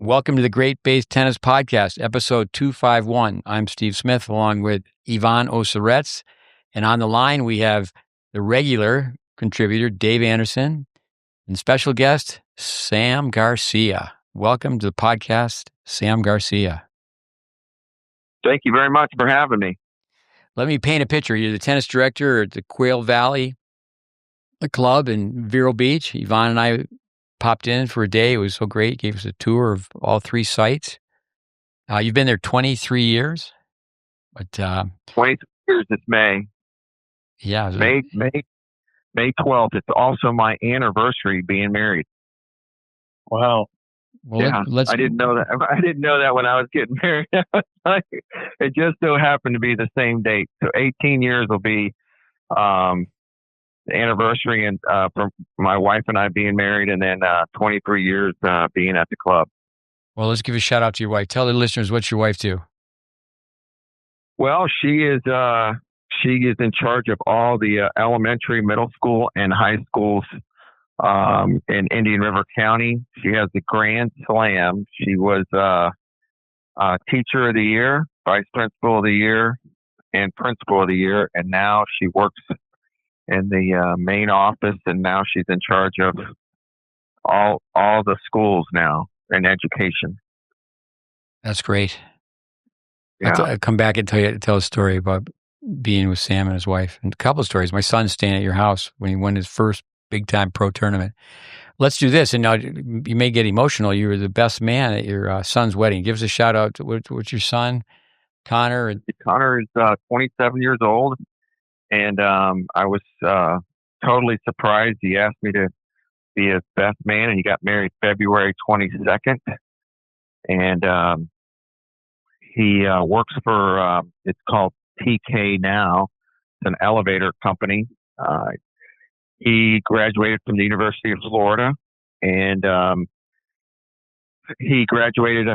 Welcome to the GreatBase Tennis Podcast, episode 251. I'm Steve Smith, along with Yvonne Ozerets. And on the line, we have the regular contributor, Dave Anderson, and special guest, Sam Garcia. Welcome to the podcast, Sam Garcia. Thank you very much for having me. Let me paint a picture. You're the tennis director at the Quail Valley Club in Vero Beach. Yvonne and I popped in for a day. It was so great. Gave us a tour of all three sites. You've been there 23 years. But 23 years this May. Yeah. May 12th. It's also my anniversary being married. Wow. Well, yeah, I didn't know that. I didn't know that when I was getting married. It just so happened to be the same date. So 18 years will be the anniversary, and for my wife and I being married, and then 23 years being at the club. Well, let's give a shout out to your wife. Tell the listeners, what's your wife do? Well, she is in charge of all the elementary, middle school, and high schools in Indian River County. She has the Grand Slam. She was Teacher of the Year, Vice Principal of the Year, and Principal of the Year, and now she works in the main office, and now she's in charge of all the schools now in education. That's great. Yeah. I'll come back and tell a story about being with Sam and his wife, and a couple of stories. My son's staying at your house when he won his first big-time pro tournament. Let's do this, and now you may get emotional. You were the best man at your son's wedding. Give us a shout-out. What's your son, Connor? Connor is 27 years old, and I was totally surprised. He asked me to be his best man, and he got married February 22nd. And he works for, it's called TK now. It's an elevator company. He graduated from the University of Florida, and he graduated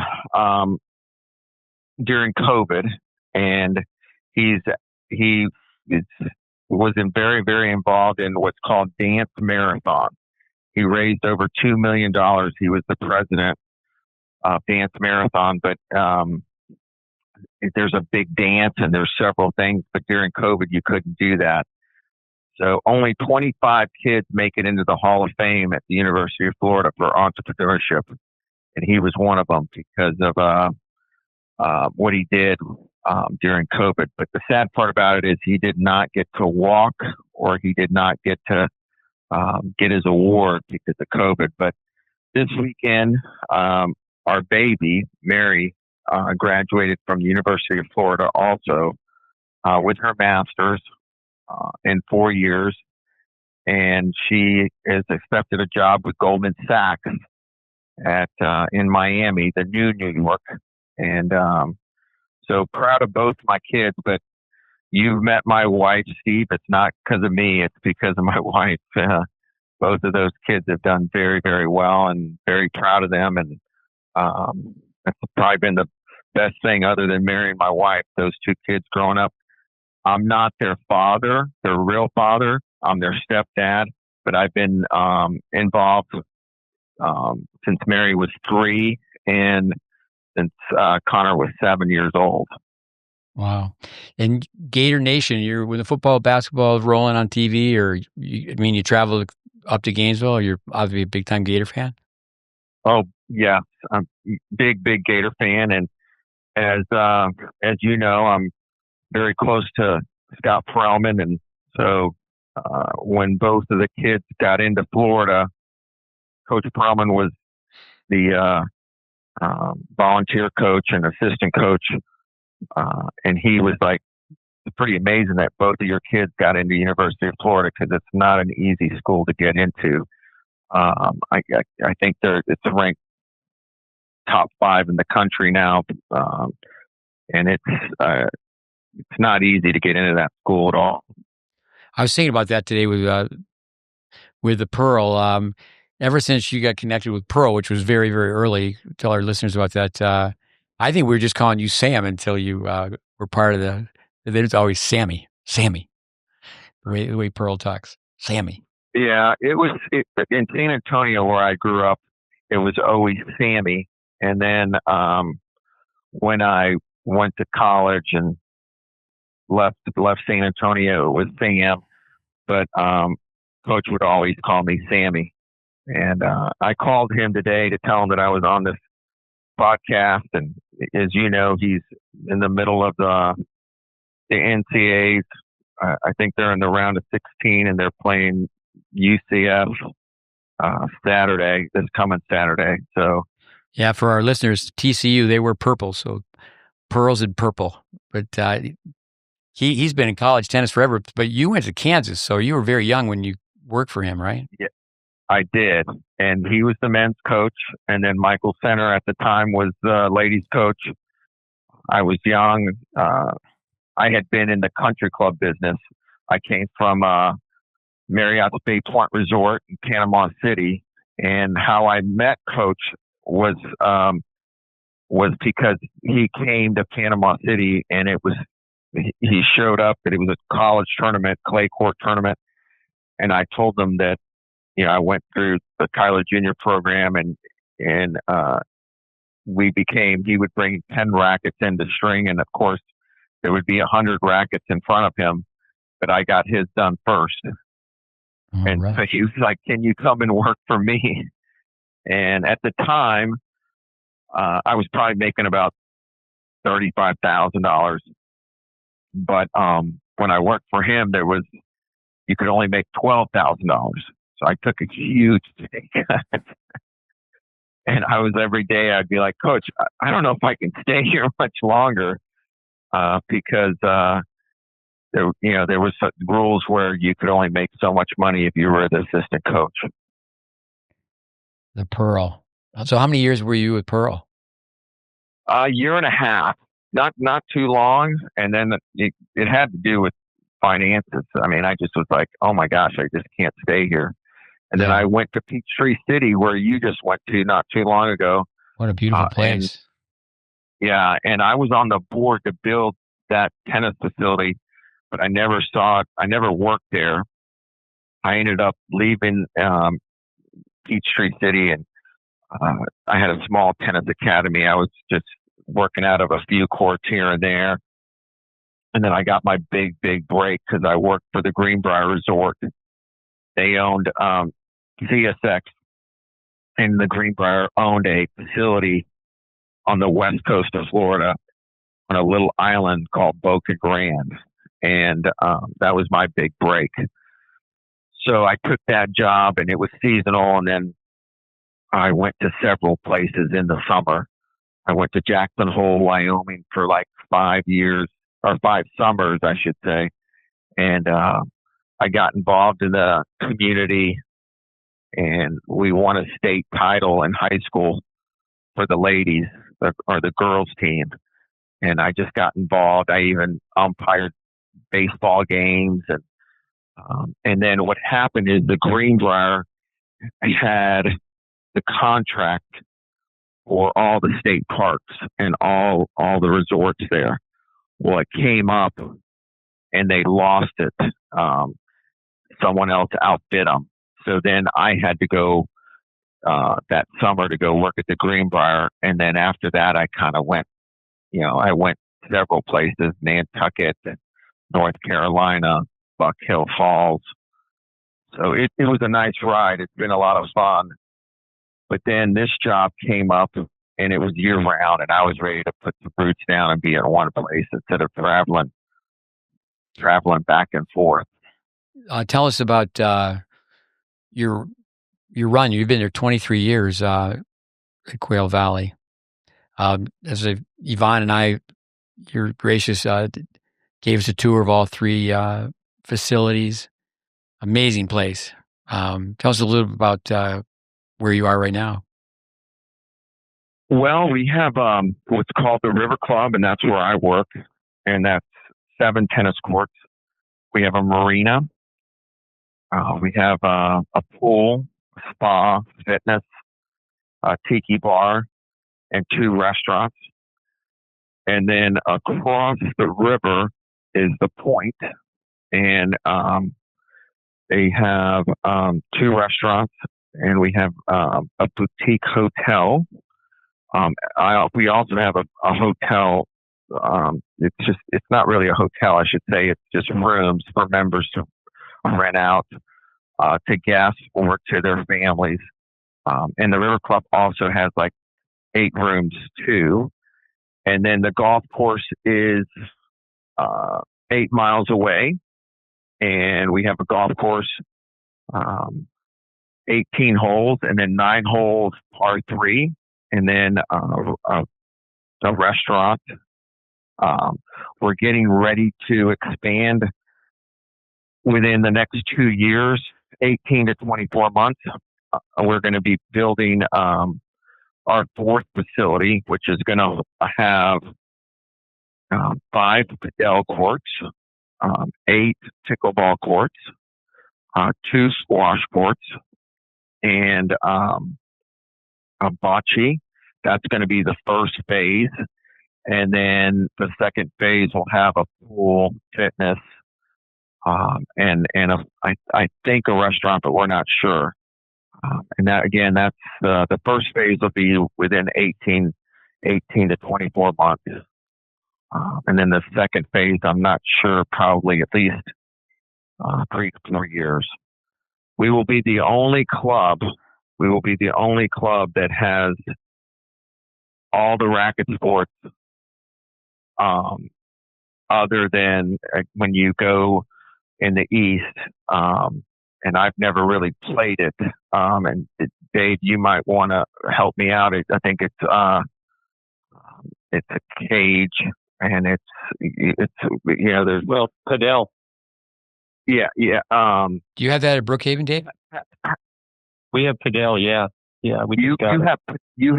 during COVID, and he was very, very involved in what's called Dance Marathon. He raised over $2 million. He was the president of Dance Marathon, but there's a big dance and there's several things, but during COVID, you couldn't do that. So only 25 kids make it into the Hall of Fame at the University of Florida for entrepreneurship. And he was one of them because of what he did during COVID. But the sad part about it is he did not get to walk, or he did not get to get his award because of COVID. But this weekend, our baby, Mary, graduated from the University of Florida also with her master's in 4 years. And she has accepted a job with Goldman Sachs in Miami, the new New York. And so proud of both my kids. But you've met my wife, Steve. It's not because of me. It's because of my wife. Both of those kids have done very, very well, and very proud of them. And that's probably been the best thing other than marrying my wife, those two kids growing up. I'm not their father, their real father. I'm their stepdad, but I've been involved since Mary was 3 and since Connor was 7 years old. Wow. And Gator Nation, you're when the football, basketball is rolling on TV, or you traveled up to Gainesville, or you're obviously a big-time Gator fan? Oh, yeah. I'm a big Gator fan. And as you know, I'm very close to Scott Perelman. And so when both of the kids got into Florida, Coach Perelman was the volunteer coach and assistant coach. And he was like, it's pretty amazing that both of your kids got into the University of Florida, because it's not an easy school to get into. I think it's ranked top 5 in the country now. And it's not easy to get into that school at all. I was thinking about that today with the Pearl. Ever since you got connected with Pearl, which was very, very early, tell our listeners about that. I think we were just calling you Sam until you were part of the. There's always Sammy, the way Pearl talks, Sammy. Yeah, it was in San Antonio where I grew up. It was always Sammy, And then when I went to college and left San Antonio, it was Sam, but coach would always call me Sammy. And I called him today to tell him that I was on this podcast. And as you know, he's in the middle of the NCAAs. I think they're in the round of 16 and they're playing UCF this coming Saturday. So, yeah, for our listeners, TCU, they wear purple, so pearls and purple. But he's been in college tennis forever. But you went to Kansas, so you were very young when you worked for him, right? yeah, I did. And he was the men's coach. And then Michael Center at the time was the ladies coach. I was young. I had been in the country club business. I came from Marriott's Bay Point Resort in Panama City. And how I met Coach was because he came to Panama City and he showed up that it was a college tournament, clay court tournament. And I told him that, I went through the Kyler Jr. program and he would bring 10 rackets into string. And of course, there would be 100 rackets in front of him, but I got his done first. And right. so he was like, can you come and work for me? And at the time, I was probably making about $35,000. But when I worked for him, you could only make $12,000. So I took a huge pay cut. And every day I'd be like, Coach, I don't know if I can stay here much longer because there was rules where you could only make so much money if you were the assistant coach. The Pearl. So how many years were you with Pearl? A year and a half, not too long. And then it had to do with finances. I mean, I just was like, oh my gosh, I just can't stay here. And then I went to Peachtree City, where you just went to not too long ago. What a beautiful place. And I was on the board to build that tennis facility, but I never saw it. I never worked there. I ended up leaving Peachtree City, and I had a small tennis academy. I was just working out of a few courts here and there. And then I got my big break because I worked for the Greenbrier Resort. They owned CSX, and the Greenbrier owned a facility on the west coast of Florida on a little island called Boca Grande. And that was my big break. So I took that job, and it was seasonal. And then I went to several places in the summer. I went to Jackson Hole, Wyoming for like 5 years, or 5 summers, I should say. And I got involved in the community, and we won a state title in high school for the ladies or the girls team. And I just got involved. I even umpired baseball games. And then what happened is the Greenbrier had the contract for all the state parks and all the resorts there. Well, it came up and they lost it. Someone else outbid them. So then I had to go that summer to go work at the Greenbrier. And then after that, I kind of went, I went several places, Nantucket, North Carolina, Buck Hill Falls. So it was a nice ride. It's been a lot of fun. But then this job came up, and it was year round, and I was ready to put the roots down and be in one place instead of traveling back and forth. Tell us about your run. You've been there 23 years at Quail Valley. As Yvonne and I, you're gracious, gave us a tour of all 3 facilities. Amazing place. Tell us a little bit about where you are right now. Well, we have what's called the River Club, and that's where I work, and that's 7 tennis courts. We have a marina. We have a pool, a spa, fitness, a tiki bar, and 2 restaurants. And then across the river is the Point, and they have 2 restaurants, and we have a boutique hotel We also have a hotel. It's not really a hotel, I should say. It's just rooms for members to rent out to guests or to their families. And the River Club also has like 8 rooms too. And then the golf course is 8 miles away, and we have a golf course, um, 18 holes, and then 9 holes par three, and then a restaurant. We're getting ready to expand within the next 2 years, 18 to 24 months. We're going to be building our 4th facility, which is going to have 5 padel courts, 8 pickleball courts, 2 squash courts, and a bocce. That's going to be the first phase. And then the second phase will have a pool, fitness, and I think a restaurant, but we're not sure. And that again, that's the first phase will be within 18 to 24 months. And then the second phase, I'm not sure, probably at least 3 to 4 years. We will be the only club. We will be the only club that has all the racket sports, other than when you go in the East. And I've never really played it. And Dave, you might want to help me out. I think it's a cage, and it's there's padel. Yeah. Do you have that at Brookhaven, Dave? We have padel. Yeah. You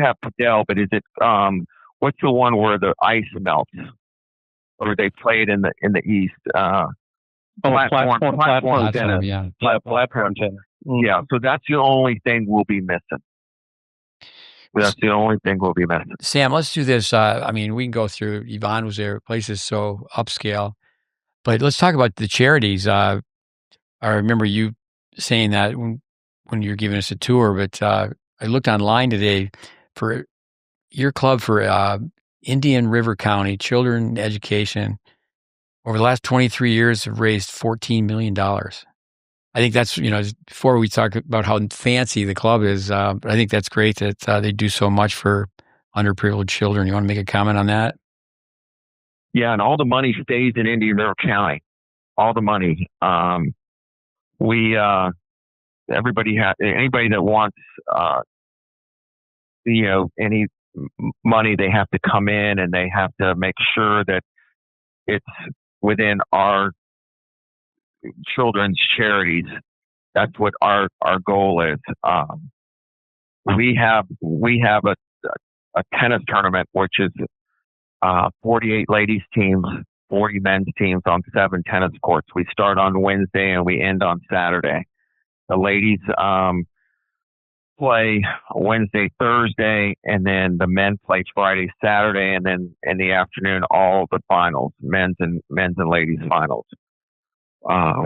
have padel, but is it what's the one where the ice melts, or they play it in the East? Platform tennis. Yeah, platform tennis. Mm. Yeah, so that's the only thing we'll be missing. Sam, let's do this. I mean, we can go through. Yvonne was there. Place is so upscale, but let's talk about the charities. I remember you saying that when you were giving us a tour, but I looked online today for your club for Indian River County Children Education. Over the last 23 years, have raised $14 million. I think that's, before we talk about how fancy the club is, I think that's great that they do so much for underprivileged children. You want to make a comment on that? Yeah, and all the money stays in Indian River County. All the money. Anybody that wants, any money, they have to come in and they have to make sure that it's within our children's charities. That's what our goal is. We have a tennis tournament, which is 48 ladies teams, 40 men's teams on 7 tennis courts. We start on Wednesday and we end on Saturday. The ladies play Wednesday, Thursday, and then the men play Friday, Saturday, and then in the afternoon, all the finals, men's and ladies finals.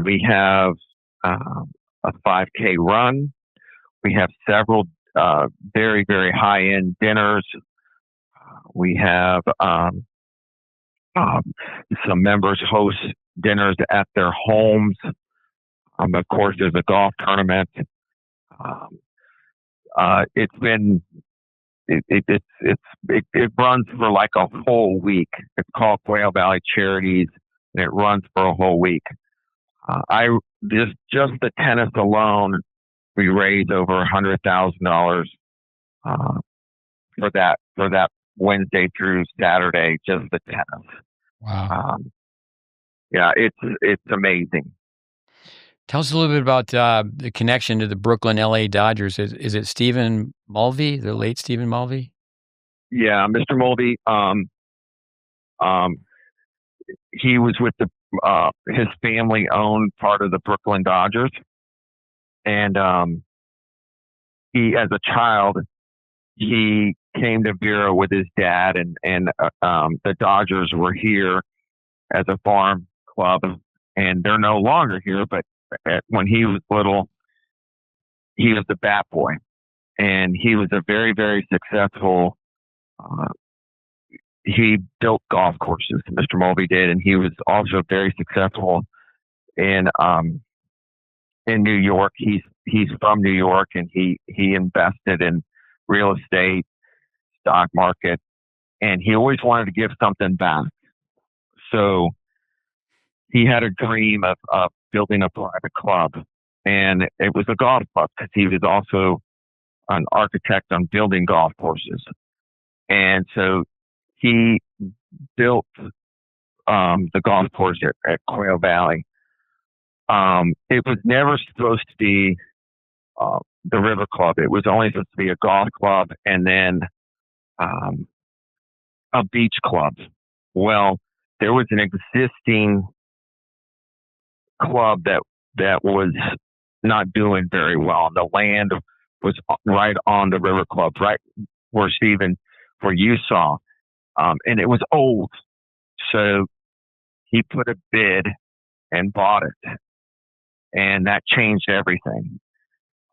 We have a 5K run. We have several very, very high-end dinners. We have some members host dinners at their homes. Of course, there's a golf tournament. It runs for like a whole week. It's called Quail Valley Charities, and it runs for a whole week. Just the tennis alone, we raised over $100,000 for that Wednesday through Saturday, just the tennis. Wow. Yeah, it's amazing. Tell us a little bit about the connection to the Brooklyn LA Dodgers. Is it Stephen Mulvey, the late Stephen Mulvey? Yeah, Mr. Mulvey. He was with his family owned part of the Brooklyn Dodgers, and he, as a child, he came to Vero with his dad, and the Dodgers were here as a farm club, and they're no longer here. But when he was little, he was the bat boy, and he was a very, very successful he built golf courses. Mr. Mulvey did, and he was also very successful in New York. He's from New York, and he invested in real estate, stock market, and he always wanted to give something back. So he had a dream of building a private club, and it was a golf club because he was also an architect on building golf courses. And so he built the golf course at Quail Valley. It was never supposed to be the River Club. It was only supposed to be a golf club and then a beach club. Well, there was an existing club that was not doing very well. The land was right on the River Club, right where you saw, and it was old. So he put a bid and bought it, and that changed everything.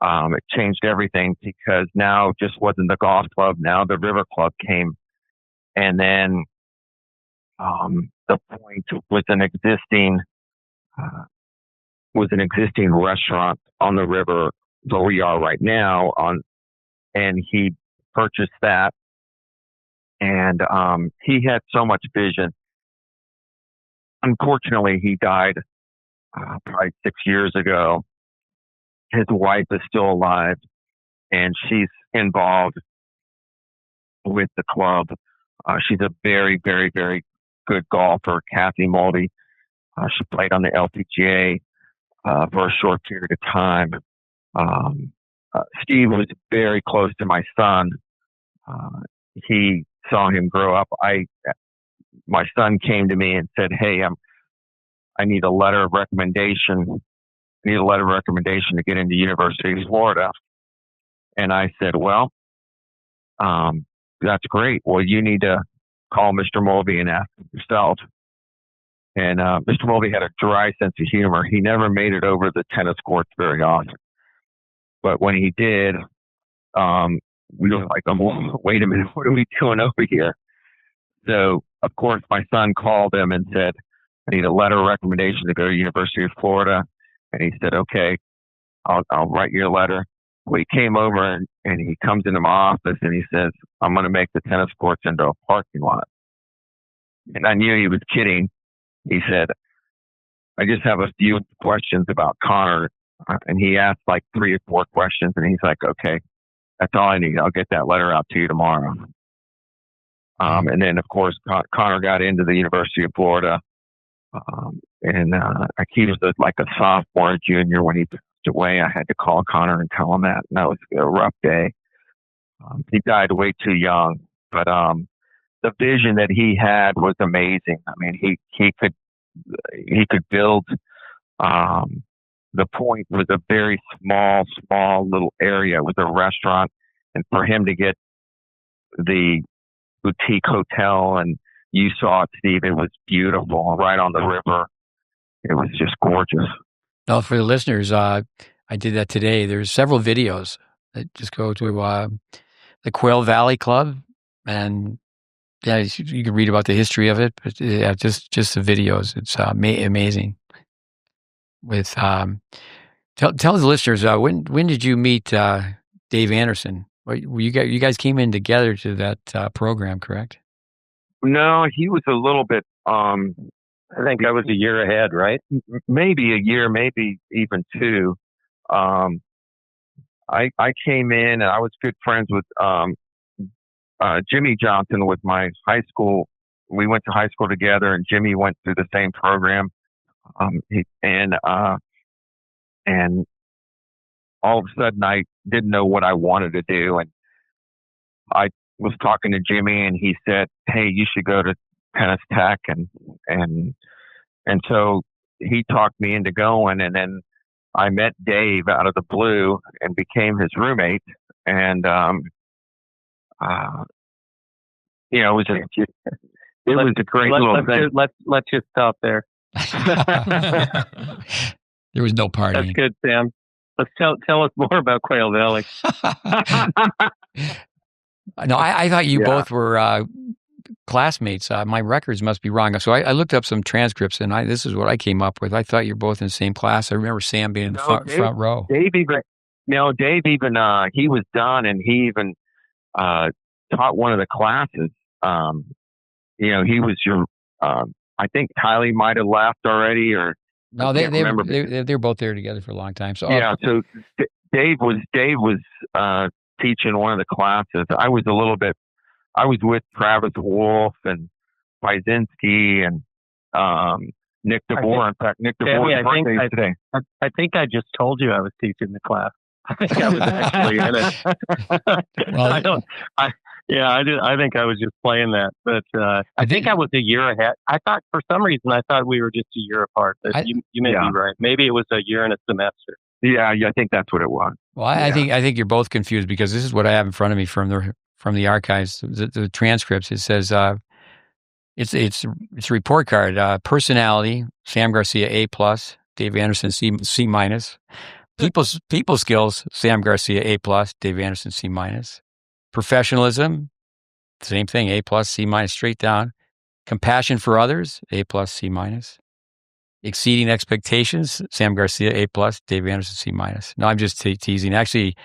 It changed everything because now it just wasn't the golf club. Now the River Club came, and then the Point was an existing restaurant on the river where we are right now. And he purchased that, and he had so much vision. Unfortunately, he died probably 6 years ago. His wife is still alive, and she's involved with the club. She's a very, very, very good golfer, Kathy Mulvey. She played on the LPGA for a short period of time. Steve was very close to my son. He saw him grow up. My son came to me and said, "Hey, I need a letter of recommendation. I need a letter of recommendation to get into University of Florida." And I said, "Well, that's great. Well, you need to call Mr. Mulvey and ask him yourself." And Mr. Mulvey had a dry sense of humor. He never made it over the tennis courts very often. But when he did, we were like, "Oh, wait a minute, what are we doing over here?" So, of course, my son called him and said, "I need a letter of recommendation to go to University of Florida." And he said, "Okay, I'll write you a letter." Well, he came over and he comes into my office and he says, "I'm going to make the tennis courts into a parking lot." And I knew he was kidding. He said, "I just have a few questions about Connor." And he asked like 3 or 4 questions, and he's like, "Okay, that's all I need. I'll get that letter out to you tomorrow." And then, of course, Connor got into the University of Florida. And he was like a sophomore, junior when he passed away. I had to call Connor and tell him that. And that was a rough day. He died way too young. But the vision that he had was amazing. I mean, he could build. The Point was a very small little area. It was a restaurant. And for him to get the boutique hotel, and you saw it, Steve, it was beautiful, right on the river. It was just gorgeous. Now, for the listeners, I did that today. There's several videos that just go to the Quail Valley Club, and yeah, you can read about the history of it. But yeah, just the videos, it's amazing. With tell the listeners, when did you meet Dave Anderson? You guys came in together to that program, correct? No, he was a little bit. I think I was a year ahead, right? Maybe a year, maybe even 2. I came in and I was good friends with Jimmy Johnson with my high school. We went to high school together, and Jimmy went through the same program. And all of a sudden, I didn't know what I wanted to do, and I was talking to Jimmy, and he said, "Hey, you should go to Tennis Tech," and so he talked me into going, and then I met Dave out of the blue and became his roommate, and it was a great little thing. Let's just stop there. There was no partying. That's good, Sam. Let's tell us more about Quail Valley. No, I thought you both were classmates. My records must be wrong. So I looked up some transcripts, and this is what I came up with. I thought you're both in the same class. I remember Sam being in the front row. Dave even, he was done, and he even taught one of the classes. He was your, I think Kylie might have left already, or no, they're both there together for a long time. So yeah, so Dave was teaching one of the classes. I was with Travis Wolf and Pyzinski and Nick DeVore. In fact, Nick DeVore's birthday is today. I think I just told you I was teaching the class. I think I was actually in it. Well, I think I was just playing that, but I think I was a year ahead. I thought for some reason we were just a year apart. But you may be right. Maybe it was a year and a semester. Yeah, I think that's what it was. Well, I think you're both confused because this is what I have in front of me from the archives, the transcripts. It says it's a report card. Personality: Sam Garcia A+, Dave Anderson C-. People skills: Sam Garcia A+, Dave Anderson C-. Professionalism: same thing, A+, C- straight down. Compassion for others: A+, C-. Exceeding expectations: Sam Garcia A+, Dave Anderson C-. No, I'm just teasing. Actually,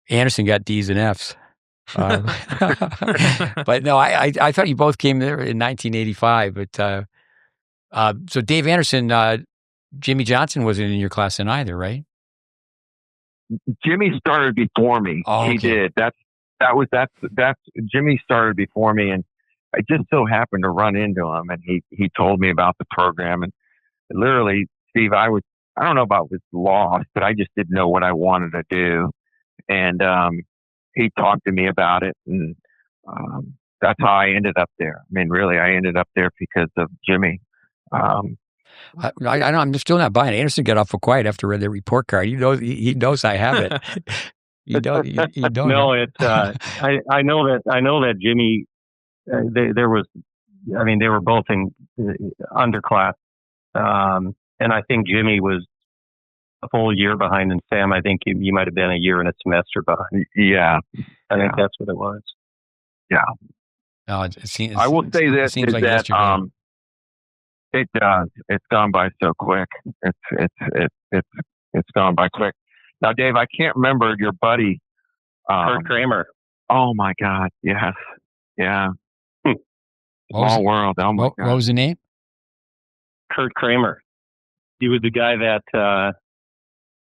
Anderson got D's and F's. But no, I thought you both came there in 1985. But so Dave Anderson, Jimmy Johnson wasn't in your class then either, right? Jimmy started before me. Oh, okay. He did. That's Jimmy started before me, and I just so happened to run into him, and he told me about the program, and literally, Steve, I don't know about was lost, but I just didn't know what I wanted to do, and he talked to me about it, and that's how I ended up there. I mean, really, I ended up there because of Jimmy. I'm still not buying it. Anderson got awful quiet after I read the report card. He knows I have it. You don't. No, it's. I know that Jimmy. They were both in underclass, and I think Jimmy was a full year behind, and Sam, I think you might have been a year and a semester behind. Yeah, I think that's what it was. Yeah. No, it seems. I will say this: seems like that it does. It's gone by so quick. It's gone by quick. Now, Dave, I can't remember your buddy, Kurt Kramer. Oh my God! Yes, yeah. Small world. Oh my God. What was the name? Kurt Kramer. He was the guy that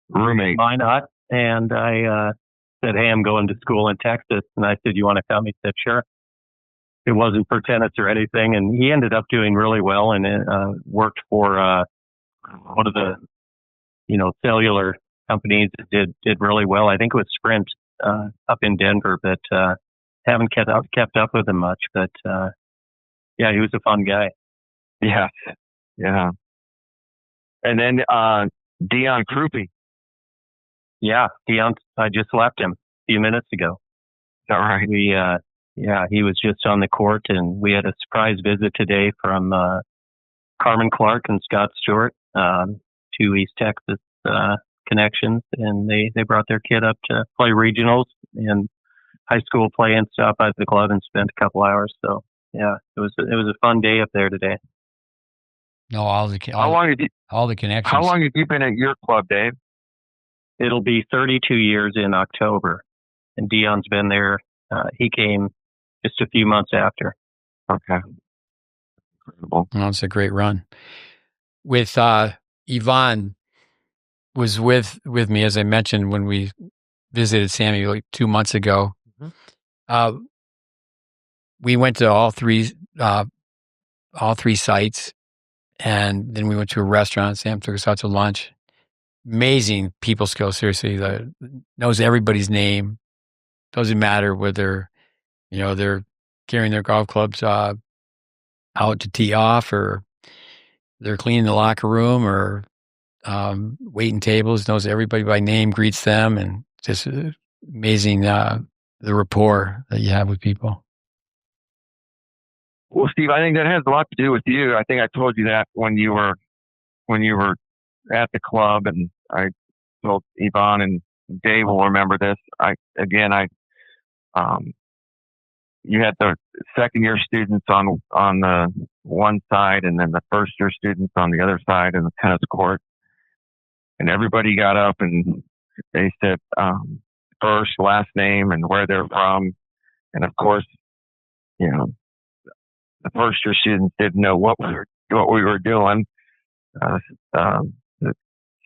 roommate. Why not? And I said, "Hey, I'm going to school in Texas," and I said, "You want to come?" He said, "Sure." It wasn't for tennis or anything, and he ended up doing really well and worked for one of the cellular companies that did really well. I think it was Sprint up in Denver, but haven't kept up with him much. But yeah, he was a fun guy. Yes, yeah. And then Dion Krupe. Yeah, Dion. I just left him a few minutes ago. All right. He was just on the court, and we had a surprise visit today from Carmen Clark and Scott Stewart, two East Texas connections, and they brought their kid up to play regionals and high school play and stop by the club and spent a couple hours. So yeah, it was a fun day up there today. No, all the connections. How long have you been at your club, Dave? It'll be 32 years in October, and Dion's been there. He came just a few months after. Okay. Incredible. Well, it's a great run. With Yvonne was with me, as I mentioned, when we visited Sammy like 2 months ago. Mm-hmm. We went to all three sites, and then we went to a restaurant. Sam took us out to lunch. Amazing people skills, seriously. Knows everybody's name. Doesn't matter whether they're carrying their golf clubs out to tee off, or they're cleaning the locker room, or waiting tables. Knows everybody by name, greets them, and just amazing the rapport that you have with people. Well, Steve, I think that has a lot to do with you. I think I told you that when you were at the club, and I told Yvonne, and Dave will remember this. you had the second year students on the one side, and then the first year students on the other side in the tennis court. And everybody got up and they said first, last name, and where they're from. And of course, you know, the first year students didn't know what we were doing. The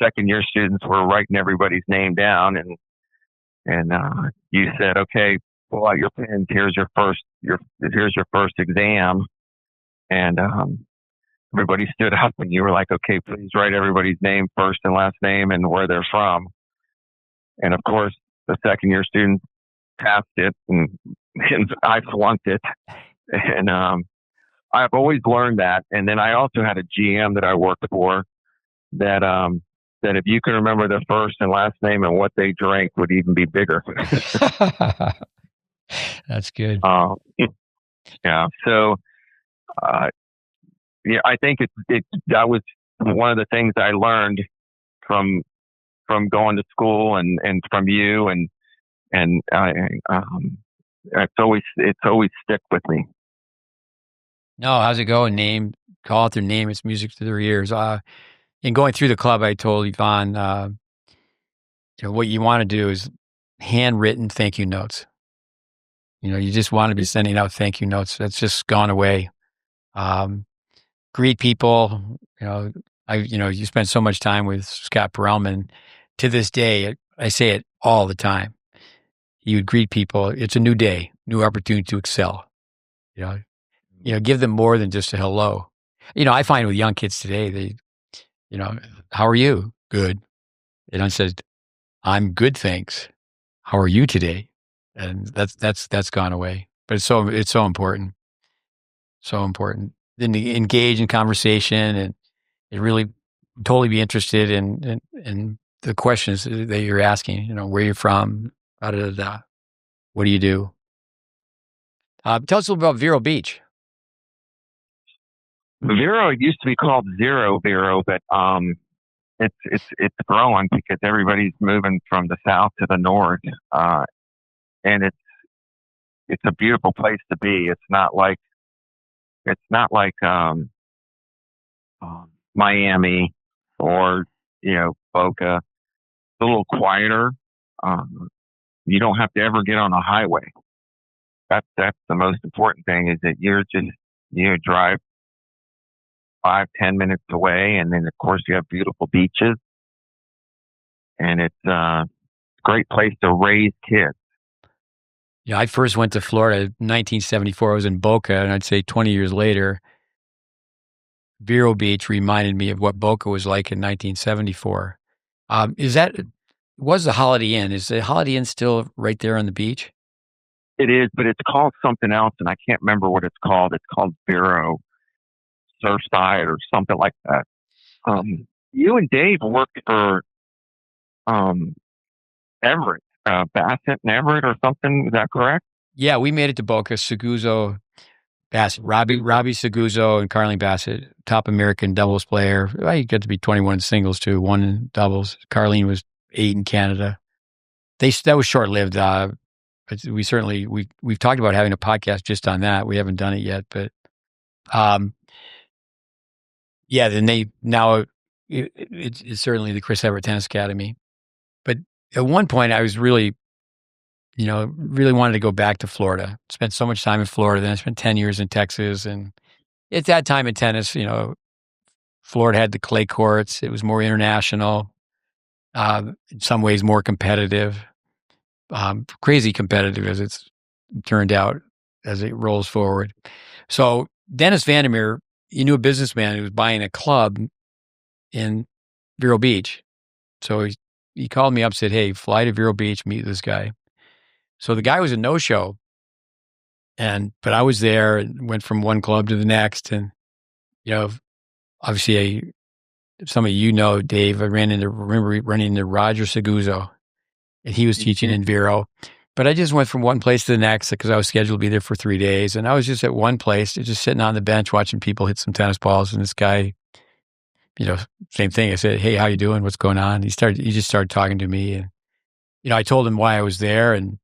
second year students were writing everybody's name down, and you said, okay, pull out your pens. Here's your first exam. And everybody stood up, and you were like, okay, please write everybody's name, first and last name, and where they're from. And of course, the second year students passed it, and I flunked it. And I've always learned that. And then I also had a GM that I worked for that if you can remember their first and last name and what they drank would even be bigger. That's good. Yeah. So, yeah, I think that was one of the things I learned from going to school and from you, and it's always stick with me. No, how's it going? Call out their name. It's music to their ears. In going through the club, I told Yvonne, what you want to do is handwritten thank you notes. You just want to be sending out thank you notes. That's just gone away. Greet people. You spend so much time with Scott Perelman. To this day, I say it all the time. He would greet people. It's a new day, new opportunity to excel. Give them more than just a hello. I find with young kids today, how are you? Good. And I said, I'm good, thanks. How are you today? And that's gone away. But it's so important. So important. Then to engage in conversation and really totally be interested in the questions that you're asking. Where you're from, what do you do? Tell us a little about Vero Beach. Vero used to be called Zero Vero, but it's growing because everybody's moving from the south to the north, and it's a beautiful place to be. It's not like Miami or Boca. It's a little quieter. You don't have to ever get on a highway. That's the most important thing, is that you drive 5-10 minutes away, and then of course you have beautiful beaches, and it's a great place to raise kids. I first went to Florida in 1974. I was in Boca, and I'd say 20 years later, Vero Beach reminded me of what Boca was like in 1974. Was the Holiday Inn? Is the Holiday Inn still right there on the beach? It is, but it's called something else, and I can't remember what it's called. It's called Vero Surfside or something like that. You and Dave worked for Everett, Bassett and Everett or something. Is that correct? Yeah, we made it to Boca. Seguzo, Bassett, Robbie Seguzo, and Carleen Bassett, top American doubles player. I got to be 21 singles too, 1 in doubles. Carleen was 8 in Canada. That was short lived. We've talked about having a podcast just on that. We haven't done it yet, but then it's certainly the Chris Everett Tennis Academy. But at one point I was really wanted to go back to Florida. Spent so much time in Florida. Then I spent 10 years in Texas. And at that time in tennis, Florida had the clay courts. It was more international, in some ways more competitive, crazy competitive as it's turned out as it rolls forward. So Dennis Vandermeer, he knew a businessman who was buying a club in Vero Beach. So he called me up, said, hey, fly to Vero Beach, meet this guy. So the guy was a no-show, but I was there and went from one club to the next. And, obviously some of Dave, I remember running into Roger Seguzo, and he was teaching in Vero. But I just went from one place to the next because I was scheduled to be there for 3 days. And I was just at one place, just sitting on the bench watching people hit some tennis balls. And this guy, same thing. I said, hey, how you doing? What's going on? He just started talking to me. And, I told him why I was there. And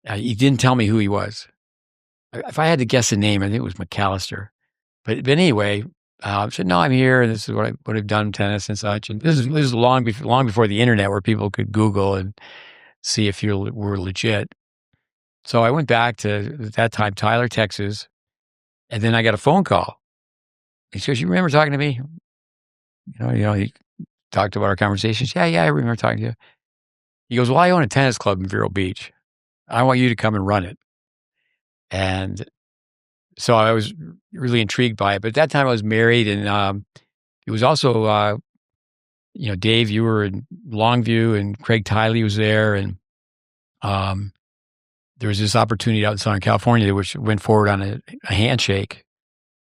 he didn't tell me who he was. if I had to guess the name, I think it was McAllister. But anyway, I said, no, I'm here, and this is what I've done in tennis and such. And this is long before the internet, where people could Google and see if you were legit. So I went back to, at that time, Tyler, Texas, and then I got a phone call. He says, "You remember talking to me? He talked about our conversations. Yeah, I remember talking to you." He goes, "Well, I own a tennis club in Vero Beach. I want you to come and run it." And so I was really intrigued by it. But at that time, I was married, and it was also, Dave, you were in Longview, and Craig Tiley was there, and there was this opportunity out in Southern California, which went forward on a handshake.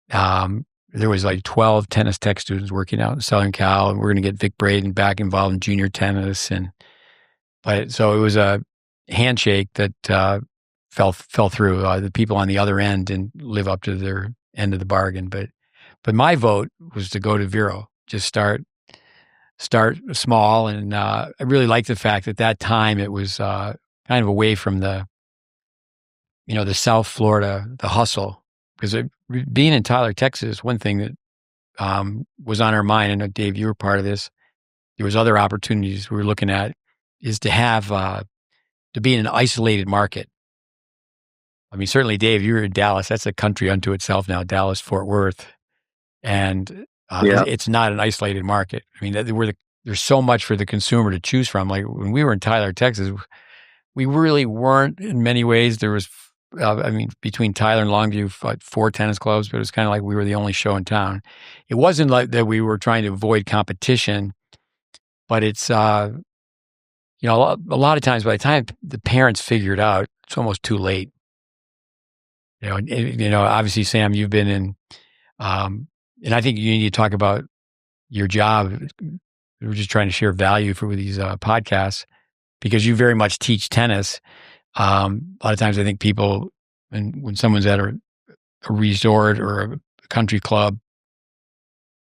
There was like 12 tennis tech students working out in Southern Cal, and we're going to get Vic Braden back involved in junior tennis. So it was a handshake that fell through. The people on the other end didn't live up to their end of the bargain. But my vote was to go to Vero, just start small. And I really liked the fact that time it was kind of away from the South Florida, the hustle. Because being in Tyler, Texas, one thing that was on our mind, I know, Dave, you were part of this. There was other opportunities we were looking at, is to have, to be in an isolated market. I mean, certainly, Dave, you're in Dallas. That's a country unto itself now, Dallas, Fort Worth. And it's not an isolated market. I mean, there's so much for the consumer to choose from. Like when we were in Tyler, Texas, we really weren't in many ways. There was, between Tyler and Longview, 4 tennis clubs, but it was kind of like we were the only show in town. It wasn't like that we were trying to avoid competition, but it's, a lot of times by the time the parents figure it out, it's almost too late. Obviously, Sam, you've been in, and I think you need to talk about your job. We're just trying to share value for these podcasts, because you very much teach tennis. A lot of times I think people, when someone's at a resort or a country club,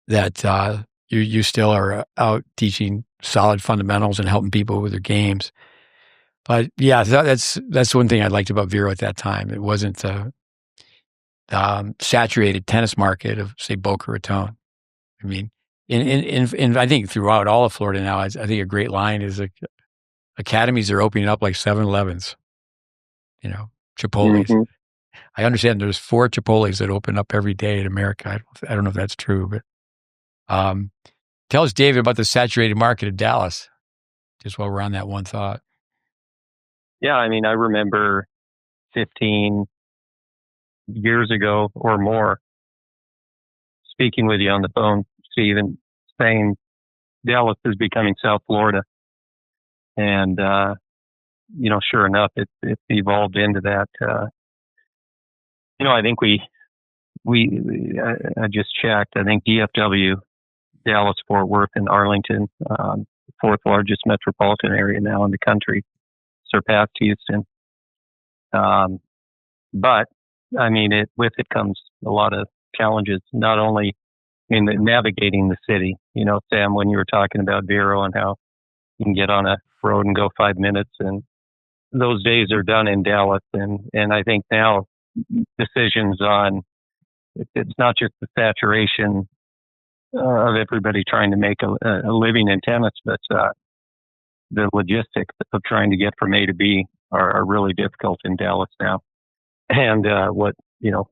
that you still are out teaching solid fundamentals and helping people with their games. But yeah, that's one thing I liked about Vero at that time. It wasn't a saturated tennis market of, say, Boca Raton. I mean, in I think throughout all of Florida now, I think a great line is academies are opening up like 7-Elevens. Chipotle's. Mm-hmm. I understand there's 4 Chipotle's that open up every day in America. I don't know if that's true, but tell us, David, about the saturated market of Dallas, just while we're on that one thought. Yeah, I mean, I remember 15 years ago or more speaking with you on the phone, Stephen, saying Dallas is becoming South Florida. And, sure enough, it evolved into that. I think I just checked. I think DFW, Dallas, Fort Worth, and Arlington, 4th largest metropolitan area now in the country, surpassed Houston. But I mean, with it comes a lot of challenges, not only in navigating the city. Sam, when you were talking about Vero and how you can get on a road and go 5 minutes, and those days are done in Dallas. And I think now decisions on, it's not just the saturation of everybody trying to make a living in tennis, but the logistics of trying to get from A to B are really difficult in Dallas now. And you've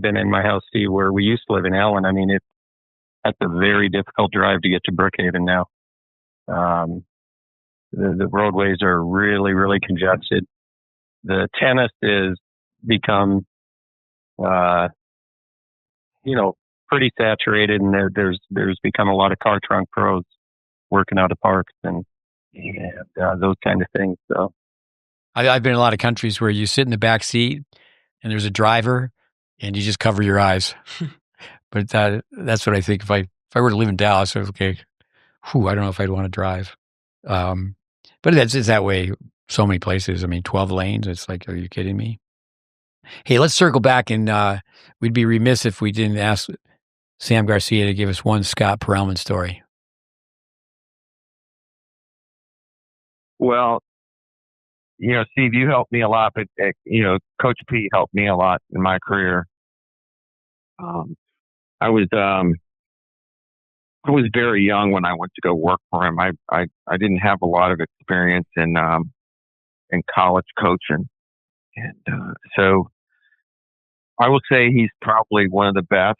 been in my house, Steve, where we used to live in Allen. I mean, that's a very difficult drive to get to Brookhaven now. The roadways are really, really congested. The tennis is become, pretty saturated, and there's become a lot of car trunk pros working out of parks and those kind of things. So I've been in a lot of countries where you sit in the back seat and there's a driver and you just cover your eyes. But that's what I think. If I were to live in Dallas, I was okay. I don't know if I'd want to drive. But it's that way so many places. I mean, 12 lanes. It's like, are you kidding me? Hey, let's circle back, and we'd be remiss if we didn't ask Sam Garcia to give us one Scott Perelman story. Well, Steve, you helped me a lot, but Coach P helped me a lot in my career. I was very young when I went to go work for him. I didn't have a lot of experience in college coaching, and so I will say he's probably one of the best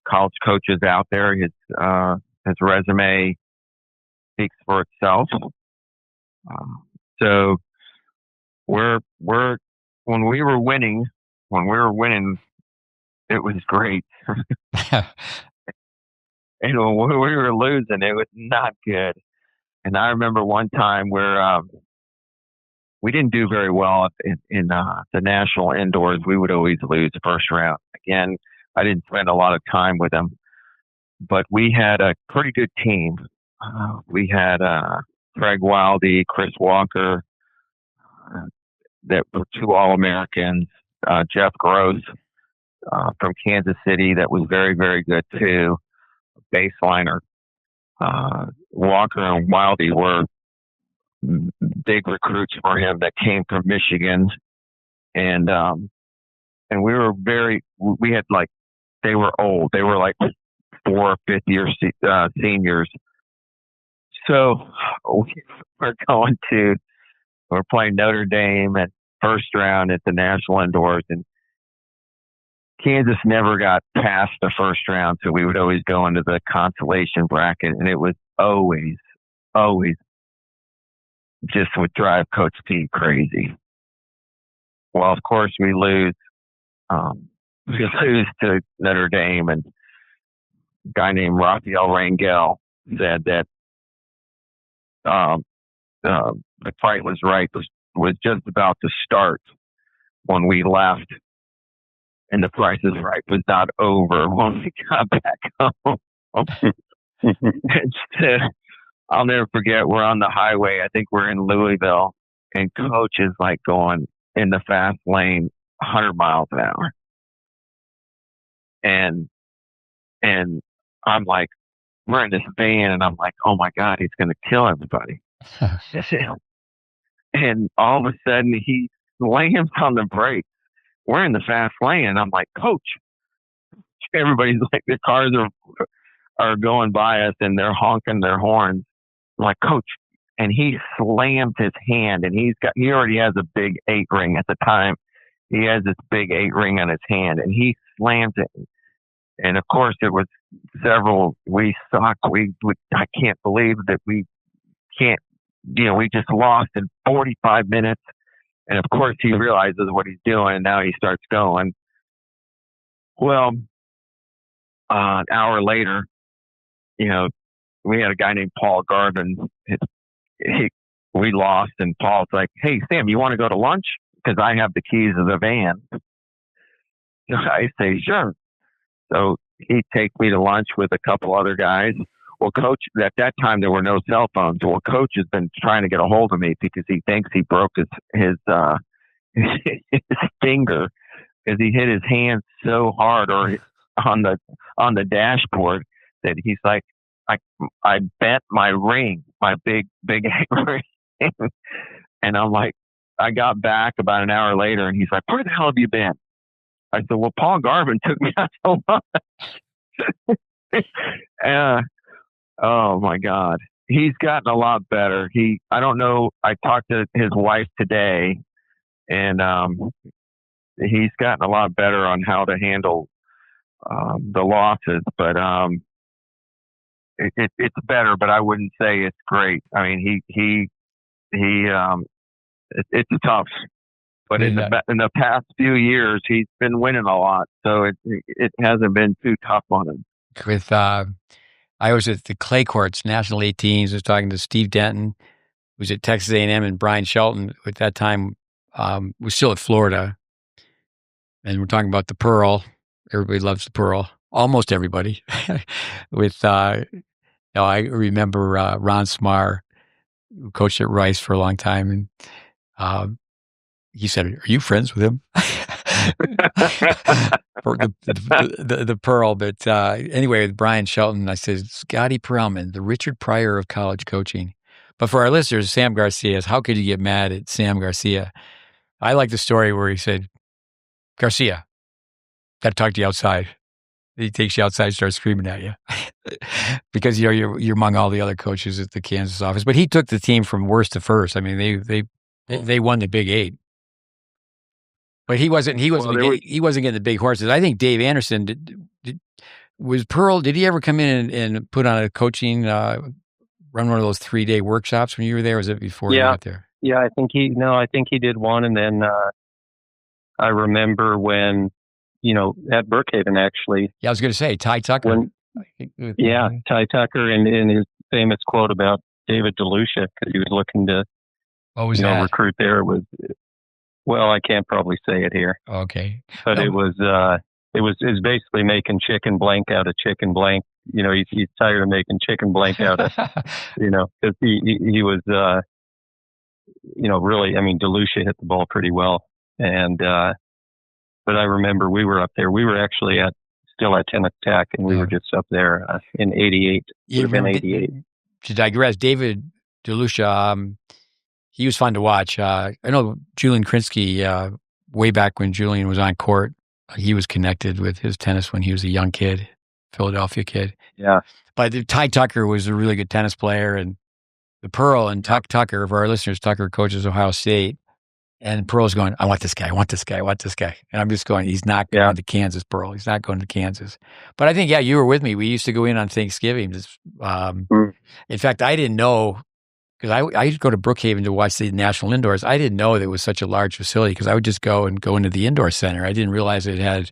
college coaches out there. His resume speaks for itself. So we're when we were winning, it was great. And when we were losing, it was not good. And I remember one time where we didn't do very well in the national indoors. We would always lose the first round. Again, I didn't spend a lot of time with them, but we had a pretty good team. We had Craig Wildy, Chris Walker, that were 2 All-Americans, Jeff Gross from Kansas City that was very, very good too, baseliner. Walker and Wildy were big recruits for him that came from Michigan, and we had they were old. They were like 4 or 5th year seniors. So we're playing Notre Dame at first round at the national indoors, and Kansas never got past the first round. So we would always go into the consolation bracket, and it was always just would drive Coach P crazy. Well, of course we lose. We lose to Notre Dame, and a guy named Raphael Rangel said that the fight was just about to start when we left, and the Price is Right was not over when we got back home. I'll never forget, we're on the highway. I think we're in Louisville, and Coach is like going in the fast lane 100 miles an hour. And I'm like, we're in this van, and I'm like, oh my God, he's going to kill everybody. And all of a sudden he slams on the brakes. We're in the fast lane, and I'm like, Coach. Everybody's like, the cars are going by us, and they're honking their horns. I'm like, Coach. And he slams his hand, and he already has a big 8 ring at the time. He has this big 8 ring on his hand, and he slams it. And of course, it was we suck. I can't believe that we just lost in 45 minutes. And of course, he realizes what he's doing, and now he starts going. Well, an hour later, we had a guy named Paul Garvin. We lost, and Paul's like, hey, Sam, you want to go to lunch? Because I have the keys of the van. I say, sure. So he takes me to lunch with a couple other guys. Well, Coach, at that time, there were no cell phones. Well, Coach has been trying to get a hold of me because he thinks he broke his finger because he hit his hand so hard or on the dashboard that he's like, I bent my ring, my big ring. And I'm like, I got back about an hour later, and he's like, where the hell have you been? I said, well, Paul Garvin took me out to lunch. Oh my God. He's gotten a lot better. I don't know. I talked to his wife today, and he's gotten a lot better on how to handle the losses, but it's better, but I wouldn't say it's great. I mean, it's tough, but in the past few years, he's been winning a lot, so it hasn't been too tough on him. With I was at the clay courts, National 18s. I was talking to Steve Denton, who was at Texas A&M, and Brian Shelton, at that time, was still at Florida. And we're talking about the Pearl. Everybody loves the Pearl. Almost everybody. With, I remember Ron Smar, who coached at Rice for a long time. And he said, are you friends with him? For the Pearl. But anyway, with Brian Shelton, I said, Scotty Perelman, the Richard Pryor of college coaching. But for our listeners, Sam Garcia is, how could you get mad at Sam Garcia? I like the story where he said, Garcia, got to talk to you outside. He takes you outside, starts screaming at you because you're among all the other coaches at the Kansas office. But he took the team from worst to first. I mean, they won the Big Eight. But he wasn't getting the big horses. I think Dave Anderson was Pearl. Did he ever come in and put on a coaching, run one of those 3-day workshops when you were there? Or was it before you got there? Yeah, I think he did one. And then I remember when, at Brookhaven, actually. Yeah, I was going to say Ty Tucker. Ty Tucker and his famous quote about David DeLucia, because he was looking to recruit there, was, well, I can't probably say it here. Okay. But it was basically making chicken blank out of chicken blank. He's tired of making chicken blank out of, because he was, really, I mean, DeLucia hit the ball pretty well. And, but I remember we were up there. We were actually still at Tennis Tech, and we were just up there in 88. It would have been 88. To digress, David DeLucia, he was fun to watch. I know Julian Krinsky, way back when Julian was on court, he was connected with his tennis when he was a young kid, Philadelphia kid. Yeah. But Ty Tucker was a really good tennis player, and the Pearl and Tucker, for our listeners, Tucker coaches Ohio State. And Pearl's going, I want this guy, I want this guy, I want this guy. And I'm just going, he's not going to Kansas, Pearl. He's not going to Kansas. But I think, you were with me. We used to go in on Thanksgiving. In fact, I didn't know, because I used to go to Brookhaven to watch the National Indoors. I didn't know that it was such a large facility, because I would just go into the indoor center. I didn't realize it had,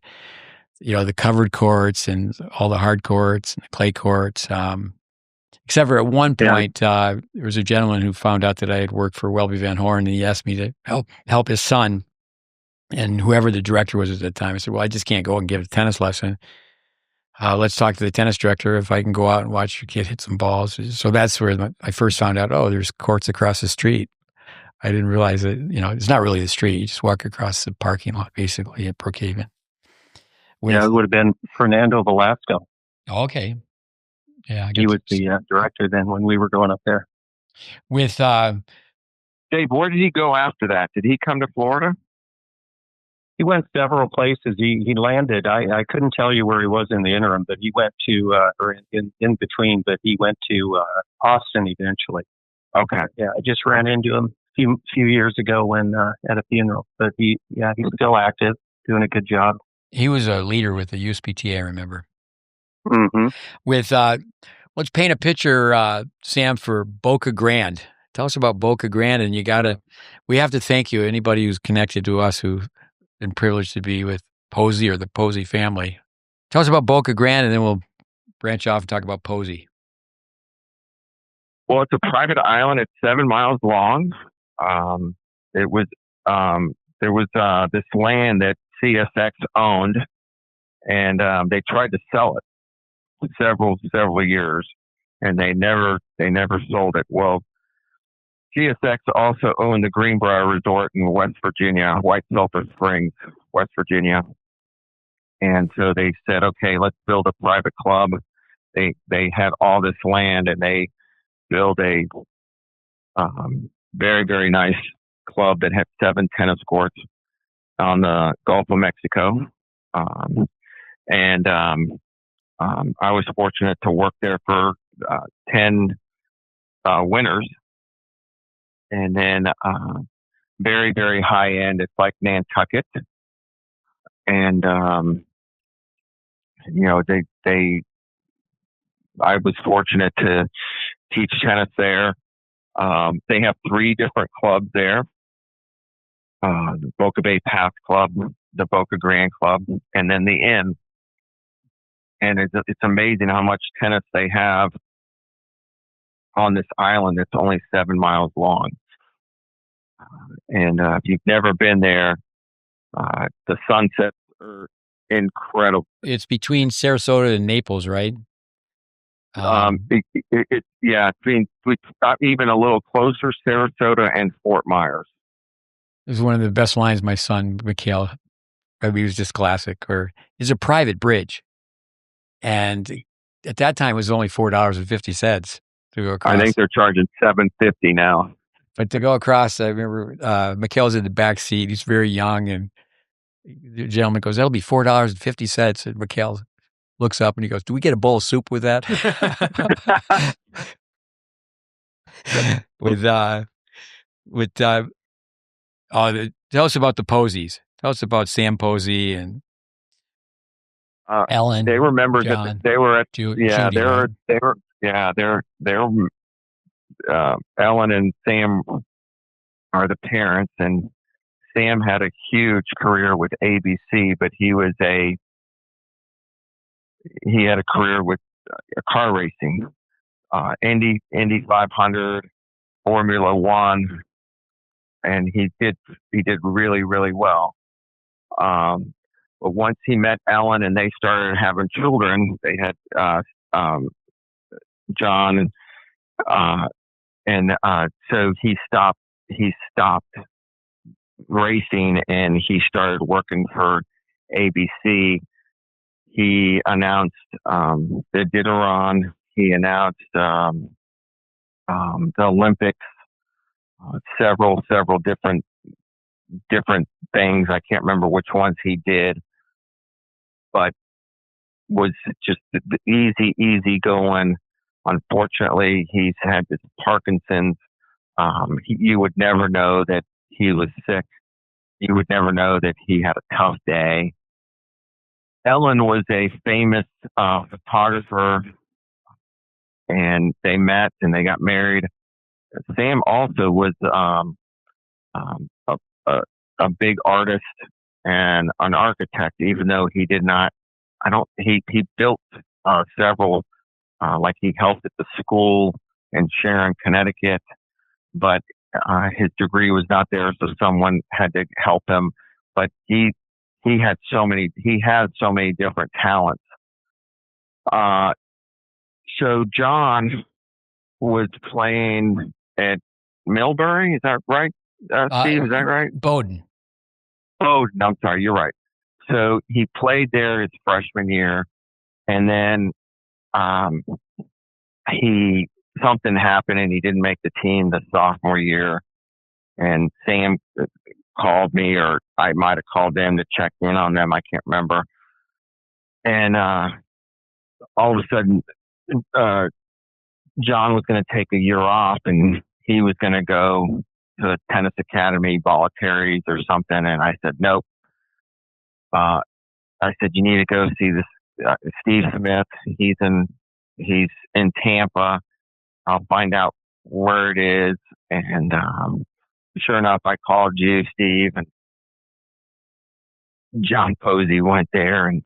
the covered courts and all the hard courts and the clay courts. Except for at one point, there was a gentleman who found out that I had worked for Welby Van Horn, and he asked me to help his son, and whoever the director was at that time. I said, well, I just can't go and give a tennis lesson. Let's talk to the tennis director if I can go out and watch your kid hit some balls. So that's where I first found out, there's courts across the street. I didn't realize that, it's not really the street. You just walk across the parking lot, basically, at Brookhaven. It would have been Fernando Velasco. Okay. Yeah, he was the director then when we were going up there. With Dave, where did he go after that? Did he come to Florida? He went several places. He landed. I couldn't tell you where he was in the interim, but he went to or in between. But he went to Austin eventually. Okay. Yeah, I just ran into him a few years ago when at a funeral. But he's still active, doing a good job. He was a leader with the USPTA, I remember. Mm-hmm. With let's paint a picture, Sam, for Boca Grande. Tell us about Boca Grande, and we have to thank you, anybody who's connected to us who've been privileged to be with Posey or the Posey family. Tell us about Boca Grande, and then we'll branch off and talk about Posey. Well, it's a private island. It's 7 miles long. There was this land that CSX owned, and they tried to sell it several years, and they never sold it. Well, CSX also owned the Greenbrier Resort in West Virginia, White Sulphur Springs, West Virginia. And so they said, okay, let's build a private club. They had all this land, and they built a very, very nice club that had 7 tennis courts on the Gulf of Mexico. I was fortunate to work there for 10 winters, and then very, very high end. It's like Nantucket, and I was fortunate to teach tennis there. They have 3 different clubs there: the Boca Bay Path Club, the Boca Grande Club, and then the Inn. And it's amazing how much tennis they have on this island that's only 7 miles long. And if you've never been there, the sunsets are incredible. It's between Sarasota and Naples, right? It's even a little closer, Sarasota and Fort Myers. It was one of the best lines my son, Mikhail, he was just classic. Or it's a private bridge. And at that time, it was only $4.50. to go across. I think they're charging $750 now. But to go across, I remember Mikhail's in the back seat. He's very young, and the gentleman goes, "That'll be $4.50." And Mikhail looks up and he goes, "Do we get a bowl of soup with that?" Tell us about the Posies. Tell us about Sam Posey and Ellen. They were members. John, they were at Judy, Ellen and Sam are the parents, and Sam had a huge career with ABC, but he had a career with car racing, Indy 500, Formula One, and he did really, really well. But once he met Ellen and they started having children, they had John, and so he stopped racing and he started working for ABC. He announced the Iditarod. He announced the Olympics, several different things. I can't remember which ones he did, but was just the easy going. Unfortunately, he's had this Parkinson's. You would never know that he was sick. You would never know that he had a tough day. Ellen was a famous photographer, and they met and they got married. Sam also was a big artist and an architect, even though he did not. He built several. Like he helped at the school in Sharon, Connecticut, but his degree was not there, so someone had to help him. But he had so many different talents. So John was playing at Millbury, is that right, Steve? Is that right? Bowdoin. Oh, I'm sorry, you're right. So he played there his freshman year, and then something happened and he didn't make the team the sophomore year. And Sam called me, or I might have called them to check in on them. I can't remember. And all of a sudden, John was going to take a year off and he was going to go to the tennis academy, voluntaries or something. And I said, nope. I said, you need to go see this Steve Smith. He's in Tampa. I'll find out where it is. And sure enough, I called you, Steve, and John Posey went there. And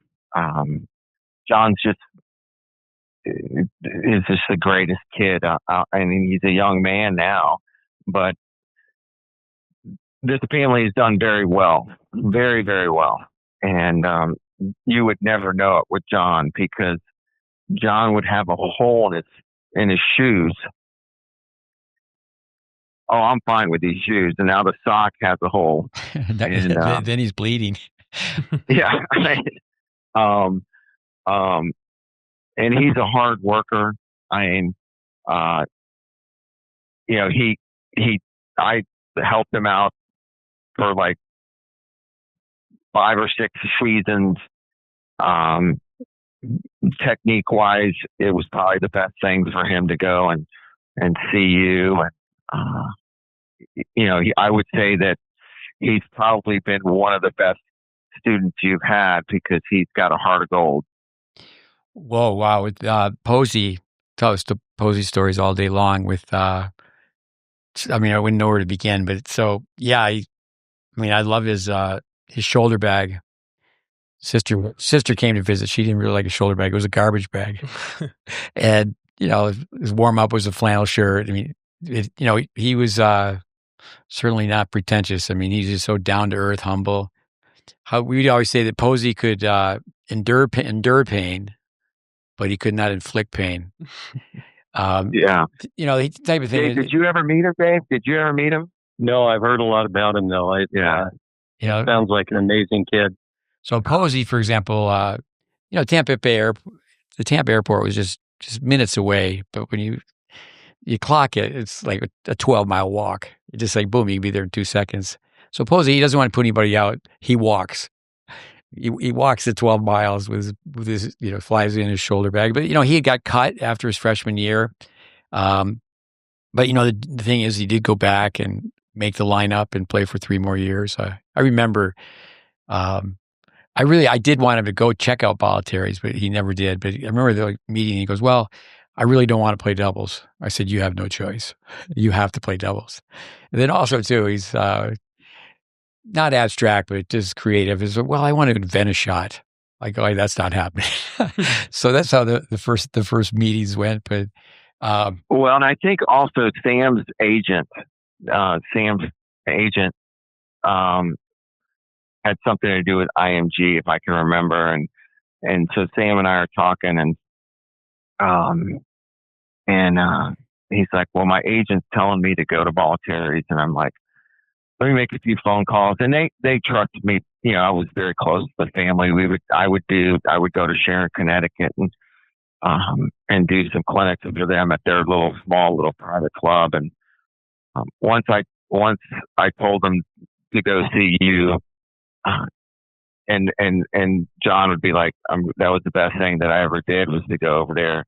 John's is just the greatest kid. I mean, he's a young man now, but this family has done very well, very, very well. And you would never know it with John, because John would have a hole in his shoes. Oh, I'm fine with these shoes. And now the sock has a hole. Then he's bleeding. Yeah. And he's a hard worker. I mean, I helped him out for like 5 or 6 seasons. Technique wise, it was probably the best thing for him to go and see you. And, I would say that he's probably been one of the best students you've had, because he's got a heart of gold. Whoa, wow. With Posey, tell us the Posey stories all day long with, I wouldn't know where to begin, but I love his shoulder bag. Sister came to visit. She didn't really like a shoulder bag. It was a garbage bag. And, his warm up was a flannel shirt. I mean, he was certainly not pretentious. I mean, he's just so down to earth, humble. We'd always say that Posey could endure pain, but he could not inflict pain. Yeah. The type of thing. Dave, did you ever meet him, Dave? Did you ever meet him? No, I've heard a lot about him, though. Sounds like an amazing kid. So Posey, for example, the Tampa Airport was just minutes away. But when you clock it, it's like a 12-mile walk. You just like, boom, you can be there in 2 seconds. So Posey, he doesn't want to put anybody out. He walks. He walks the 12 miles with his, flies in his shoulder bag. But, he had got cut after his freshman year. But, the thing is, he did go back and make the lineup and play for 3 more years. I remember, I did want him to go check out Bollettieri's, but he never did. But I remember the meeting, he goes, well, I really don't want to play doubles. I said, you have no choice. You have to play doubles. And then also, too, he's not abstract, but just creative. Is, well, I want to invent a shot. Like, oh, that's not happening. So that's how the first meetings went. But well, and I think also Sam's agent, had something to do with IMG, if I can remember, and so Sam and I are talking, and he's like, well, my agent's telling me to go to Bollettieri's, and I'm like, let me make a few phone calls, and they trusted me. I was very close to the family. I would go to Sharon, Connecticut, and do some clinics for them at their small little private club. And once I told them to go see you, and John would be like, that was the best thing that I ever did, was to go over there.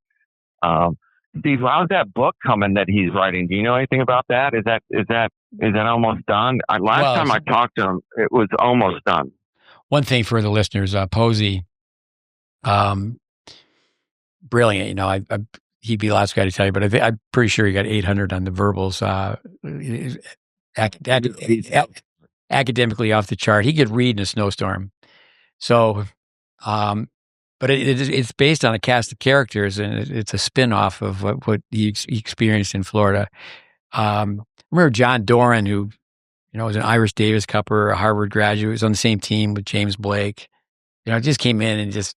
Steve, how's that book coming that he's writing? Do you know anything about that? Is that almost done? Last time I talked to him, it was almost done. One thing for the listeners, Posey, brilliant. He'd be the last guy to tell you, but I'm pretty sure he got 800 on the verbals. Academically off the chart. He could read in a snowstorm. So, but it's based on a cast of characters, and it's a spin-off of what he experienced in Florida. Remember John Doran, who, was an Irish Davis Cupper, a Harvard graduate, was on the same team with James Blake. Just came in and just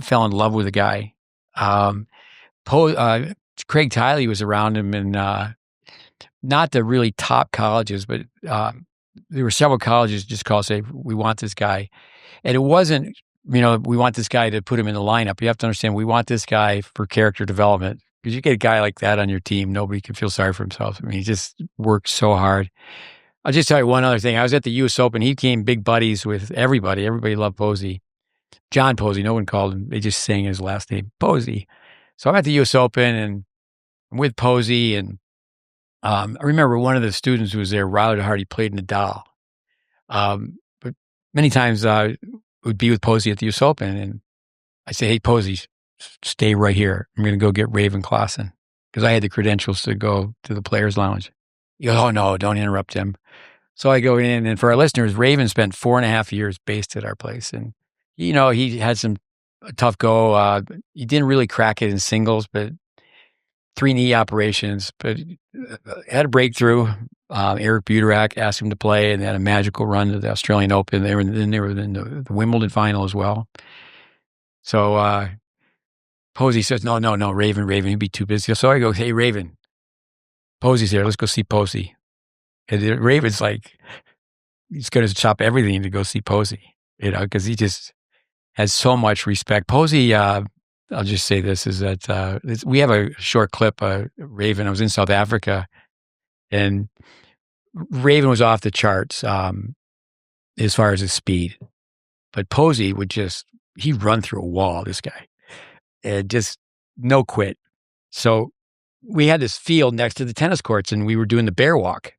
fell in love with the guy. Craig Tiley was around him, and not the really top colleges, but there were several colleges just called, say, we want this guy. And it wasn't, we want this guy to put him in the lineup. You have to understand, we want this guy for character development. Because you get a guy like that on your team, nobody can feel sorry for himself. I mean, he just worked so hard. I'll just tell you one other thing. I was at the U.S. Open. He became big buddies with everybody. Everybody loved Posey. John Posey. No one called him. They just sang his last name, Posey. So I'm at the U.S. Open, and I'm with Posey. And I remember one of the students who was there, Riley Hardy, played Nadal. But many times I would be with Posey at the U.S. Open, and I say, hey, Posey, stay right here. I'm going to go get Raven Klaassen, because I had the credentials to go to the players' lounge. He goes, oh, no, don't interrupt him. So I go in, and for our listeners, Raven spent 4.5 years based at our place. And, he had a tough go. He didn't really crack it in singles, but 3 knee operations, but had a breakthrough. Eric Buterak asked him to play, and they had a magical run to the Australian Open. They were in the Wimbledon final as well. So Posey says, no, Raven, he'd be too busy. So I go, hey, Raven, Posey's here. Let's go see Posey. And Raven's like, he's going to stop everything to go see Posey, because he just has so much respect. Posey, I'll just say this, is that we have a short clip. Raven, I was in South Africa, and Raven was off the charts as far as his speed. But Posey he'd run through a wall, this guy. And just no quit. So we had this field next to the tennis courts, and we were doing the bear walk,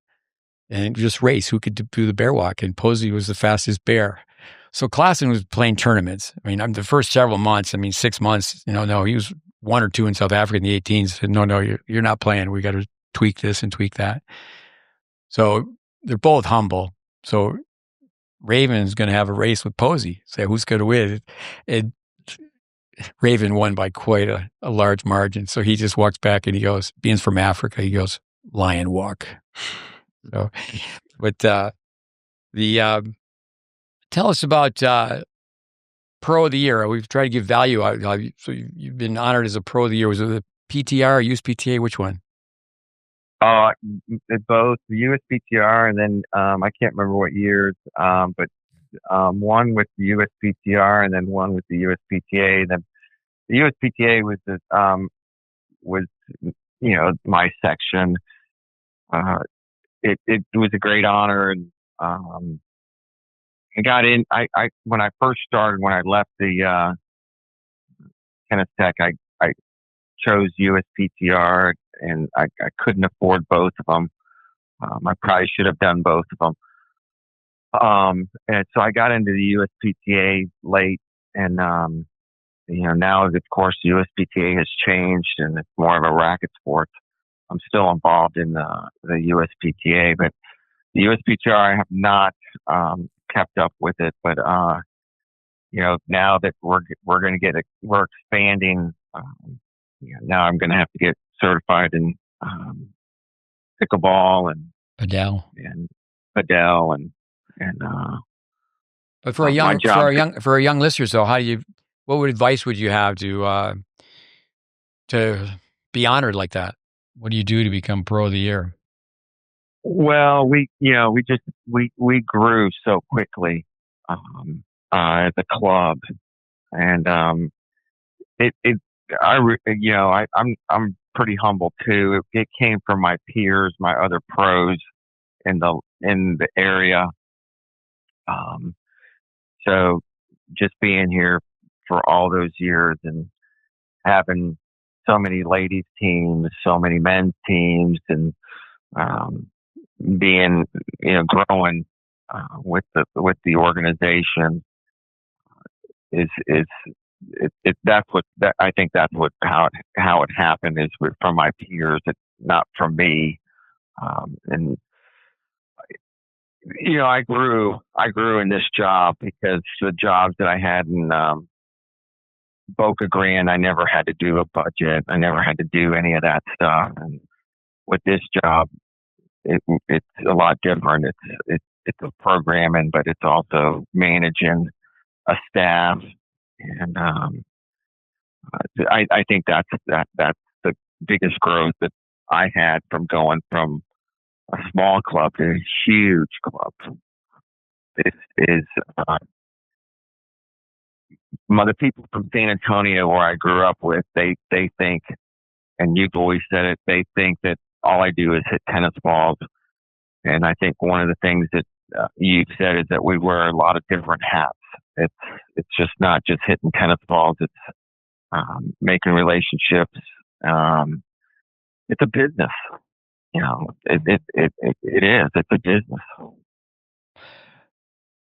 and just race who could do the bear walk. And Posey was the fastest bear. So Klaassen was playing tournaments. I mean, the first several months, 6 months, no, he was 1 or 2 in South Africa in the 18s. Said, no, you're not playing. We got to tweak this and tweak that. So they're both humble. So Raven's going to have a race with Posey, say who's going to win. And Raven won by quite a large margin. So he just walks back and he goes, being from Africa, he goes, lion walk. So, but tell us about Pro of the Year. We've tried to give value out. So you've been honored as a Pro of the Year. Was it the PTR or USPTA? Which one? Both the USPTR and then I can't remember what years, but one with the USPTR and then one with the USPTA. Then the USPTA was my section. It was a great honor, and I got in. I when I first started, when I left the tennis tech, I chose USPTR, and I couldn't afford both of them. I probably should have done both of them. And so I got into the USPTA late, and now of course the USPTA has changed, and it's more of a racket sport. I'm still involved in the USPTA, but the USPTR I have not kept up with it. But now that we're going to we're expanding. Now I'm going to have to get certified in pickleball and Padel and but for a young listener, so what advice would you have to be honored like that? What do you do to become pro of the year? Well, we grew so quickly as a club, and I'm pretty humble too. It came from my peers, my other pros in the area. So just being here for all those years and having so many ladies teams, so many men's teams, and being growing with the organization is I think that's how it happened is from my peers. It's not from me. And I grew in this job because the jobs that I had in Boca Grande, I never had to do a budget. I never had to do any of that stuff. And with this job, it's a lot different. It's a programming, but it's also managing a staff. And I think that's the biggest growth that I had from going from a small club to a huge club. This is the people from San Antonio, where I grew up with, they think, and you've always said it, they think that all I do is hit tennis balls. And I think one of the things that you've said is that we wear a lot of different hats. It's just not just hitting tennis balls. It's making relationships. It's a business. It is. It's a business.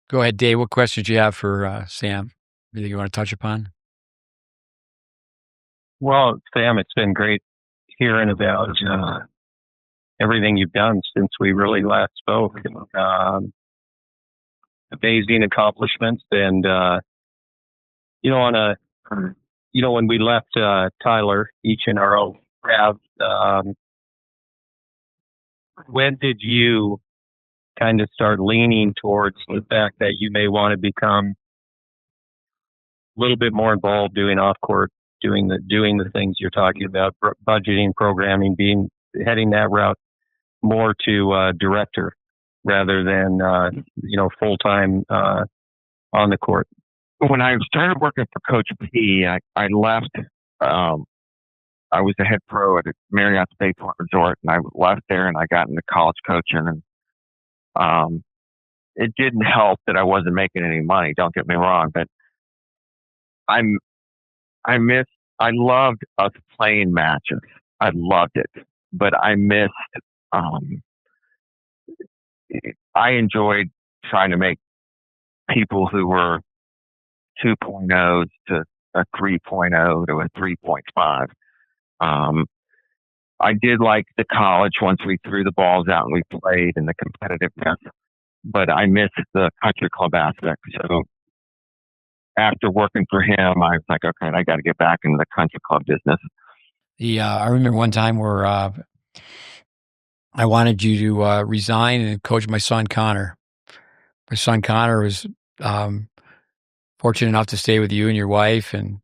Go ahead, Dave. What questions do you have for Sam? Anything you want to touch upon? Well, Sam, it's been great hearing about everything you've done since we really last spoke. Amazing accomplishments, and when we left Tyler, each in our own craft, when did you kind of start leaning towards the fact that you may want to become a little bit more involved doing off court, doing the things you're talking about, budgeting, programming, heading that route more to director rather than full time on the court? When I started working for Coach P, I left. I was a head pro at a Marriott Bayport Resort, and I left there and I got into college coaching. And it didn't help that I wasn't making any money. Don't get me wrong, but I loved us playing matches. I loved it, but I missed. I enjoyed trying to make people who were 2.0s to a 3.0 to a 3.5. I did like the college once we threw the balls out and we played and the competitiveness, but I missed the country club aspect. So after working for him, I was like, okay, I got to get back into the country club business. I remember one time where I wanted you to resign and coach my son Connor. My son Connor was fortunate enough to stay with you and your wife, and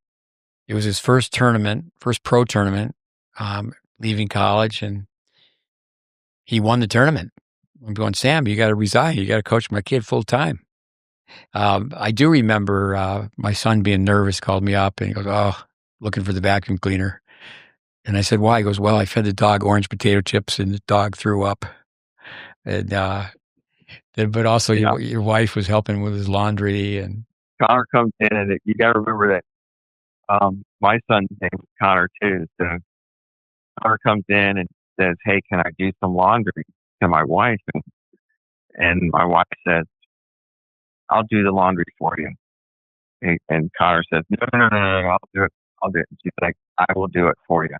it was his first pro tournament, leaving college, and he won the tournament. I'm going, Sam, you got to resign. You got to coach my kid full time. I do remember my son being nervous, called me up, and he goes, "Oh, looking for the vacuum cleaner." And I said, why? He goes, well, I fed the dog orange potato chips and the dog threw up. And, but also Yeah. your wife was helping with his laundry. And Connor comes in, and you got to remember that my son's name is Connor too. So Connor comes in and says, "Hey, can I do some laundry?" to my wife, and my wife says, "I'll do the laundry for you." And Connor says, "No, I'll do it. I'll do it." And she's like, "I will do it for you."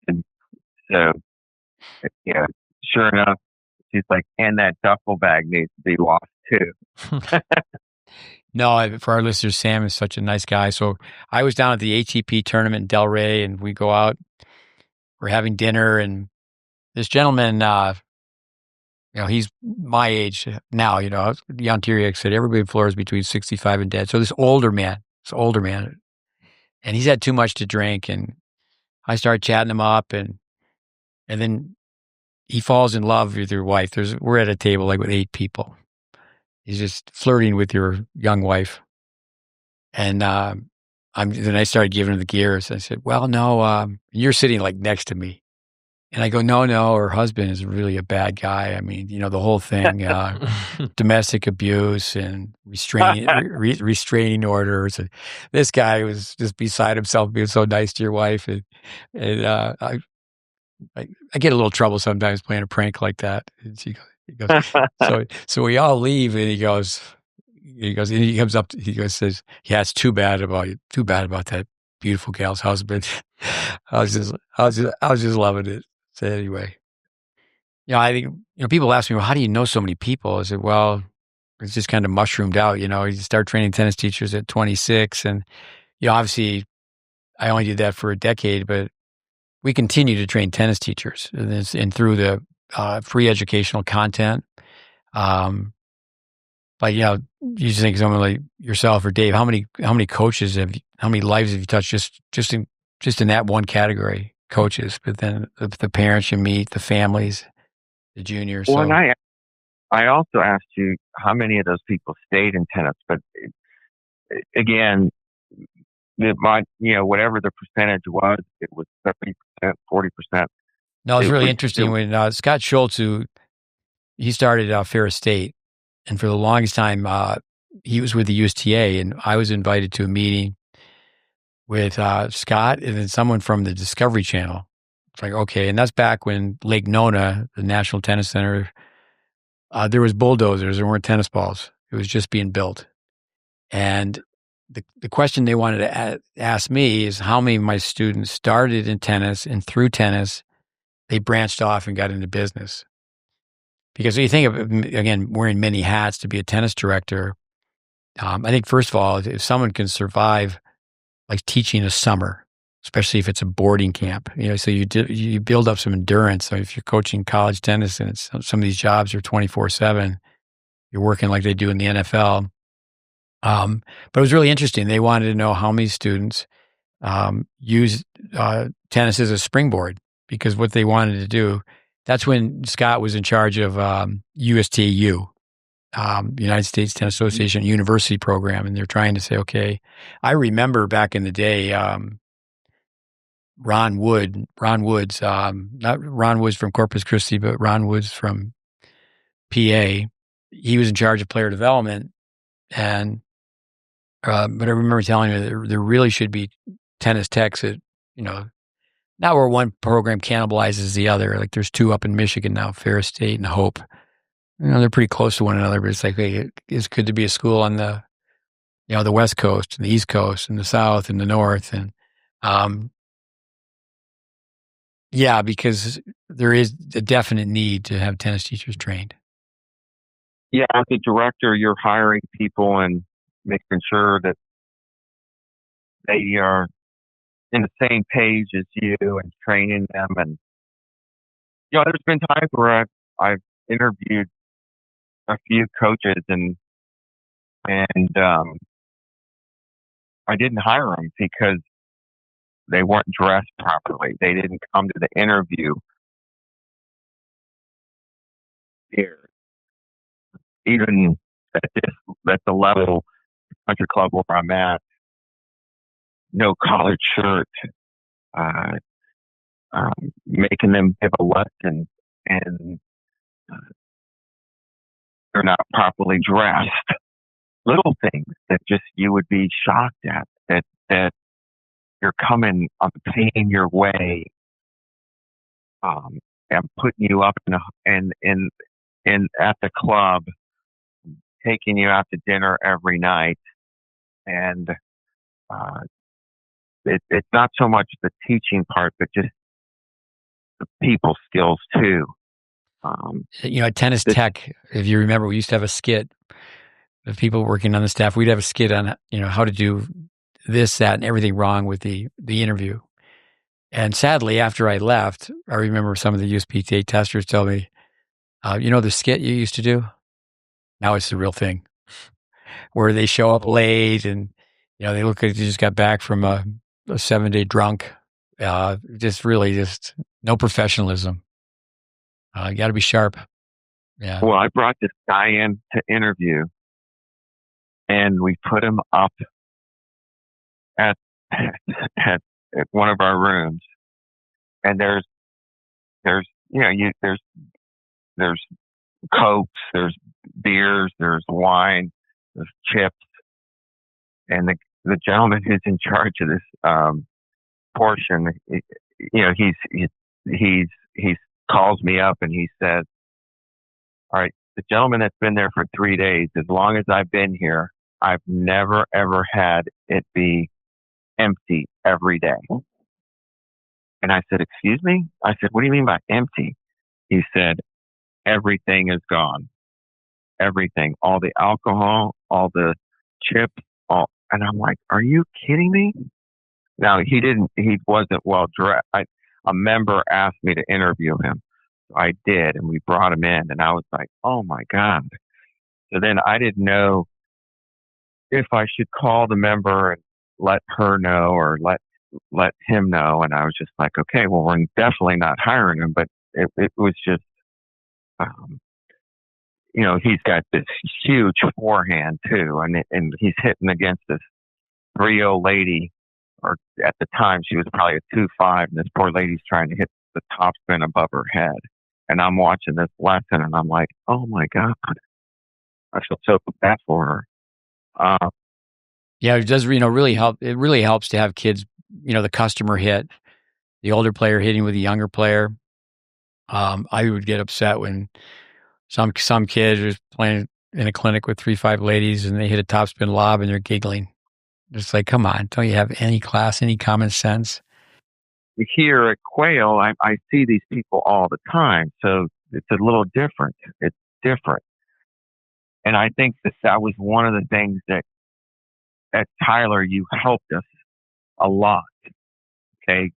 And so, yeah, sure enough, she's like, "And that duffel bag needs to be washed too." no, for our listeners, Sam is such a nice guy. So I was down at the ATP tournament in Delray, and we go out, we're having dinner, and this gentleman, he's my age now, Jan Tiriak said everybody in Florida is between 65 and dead. So this older man, and he's had too much to drink, and I start chatting him up, and then he falls in love with your wife. We're at a table like with 8 people. He's just flirting with your young wife. And then I started giving him the gears. I said, well, no, you're sitting like next to me. And I go, no, her husband is really a bad guy. I mean, the whole thing, domestic abuse and restraining orders. And this guy was just beside himself being so nice to your wife. And I get a little trouble sometimes playing a prank like that. And he goes, so we all leave, and he goes, and he comes up, says, yeah, it's too bad about that beautiful gal's husband. I was just loving it. So anyway, I think, people ask me, well, how do you know so many people? I said, well, it's just kind of mushroomed out. You start training tennis teachers at 26, and, obviously I only did that for a decade, but we continue to train tennis teachers and through the free educational content. But you just think someone like yourself or Dave, how many coaches how many lives have you touched just in that one category, coaches? But then the parents you meet, the families, the juniors. Well, and I also asked you how many of those people stayed in tennis, but again, whatever the percentage was, it was 30%, 40%. No, it's really interesting when Scott Schultz, he started Ferris State, and for the longest time, he was with the USTA, and I was invited to a meeting with Scott and then someone from the Discovery Channel. It's like, okay, and that's back when Lake Nona, the National Tennis Center, there was bulldozers, there weren't tennis balls. It was just being built. And the question they wanted to ask me is how many of my students started in tennis, and through tennis, they branched off and got into business. Because when you think of, again, wearing many hats to be a tennis director, I think, first of all, if someone can survive like teaching a summer, especially if it's a boarding camp, so you build up some endurance. So if you're coaching college tennis and some of these jobs are 24/7, you're working like they do in the NFL. But it was really interesting. They wanted to know how many students use tennis as a springboard, because what they wanted to do, that's when Scott was in charge of USTU, United States Tennis Association University Program, and they're trying to say, okay, I remember back in the day, Ron Woods, not Ron Woods from Corpus Christi, but Ron Woods from PA. He was in charge of player development, and but I remember telling you that there really should be tennis techs that, not where one program cannibalizes the other. Like there's 2 up in Michigan now, Ferris State and Hope. They're pretty close to one another, but it's like, hey, it's good to be a school on the, the West Coast and the East Coast and the South and the North. And, yeah, because there is a definite need to have tennis teachers trained. Yeah, as a director, you're hiring people and making sure that they are in the same page as you and training them. And, there's been times where I've interviewed a few coaches and I didn't hire them because they weren't dressed properly. They didn't come to the interview here. Even at the level country club where I'm at, no collared shirt, making them give a lesson, and they're not properly dressed. Little things that just you would be shocked at, that you're coming up, paying your way, and putting you up in at the club, taking you out to dinner every night, and it's not so much the teaching part, but just the people skills too. At Tennis Tech, if you remember, we used to have a skit. The people working on the staff, we'd have a skit on how to do this, that, and everything wrong with the interview. And sadly, after I left, I remember some of the USPTA testers tell me, the skit you used to do? Now it's the real thing, where they show up late and, they look like they just got back from a 7-day drunk. Just no professionalism. You got to be sharp. Yeah. Well, I brought this guy in to interview, and we put him up at one of our rooms, and there's Cokes, there's beers, there's wine, there's chips, and the gentleman who's in charge of this portion, he calls me up and he says, "All right, the gentleman that's been there for 3 days, as long as I've been here, I've never ever had it be empty every day." And I said, "Excuse me?" I said, "What do you mean by empty?" He said, "Everything is gone. Everything. All the alcohol, all the chips, all." And I'm like, "Are you kidding me?" Now, he wasn't well dressed. A member asked me to interview him. So I did, and we brought him in, and I was like, "Oh my God." So then I didn't know if I should call the member and let her know or let him know. And I was just like, okay, well, we're definitely not hiring him. But it was just, he's got this huge forehand too, and he's hitting against this 3-0 lady, or at the time she was probably a 2-5, and this poor lady's trying to hit the topspin above her head. And I'm watching this lesson, and I'm like, oh my God, I feel so bad for her. Yeah, it does, really help. It really helps to have kids, the customer hit, the older player hitting with the younger player. I would get upset when some kid was playing in a clinic with 3-5 ladies and they hit a topspin lob and they're giggling. Just like, come on, don't you have any class, any common sense? Here at Quail, I see these people all the time, so it's a little different. It's different. And I think that was one of the things that at Tyler, you helped us a lot. Okay.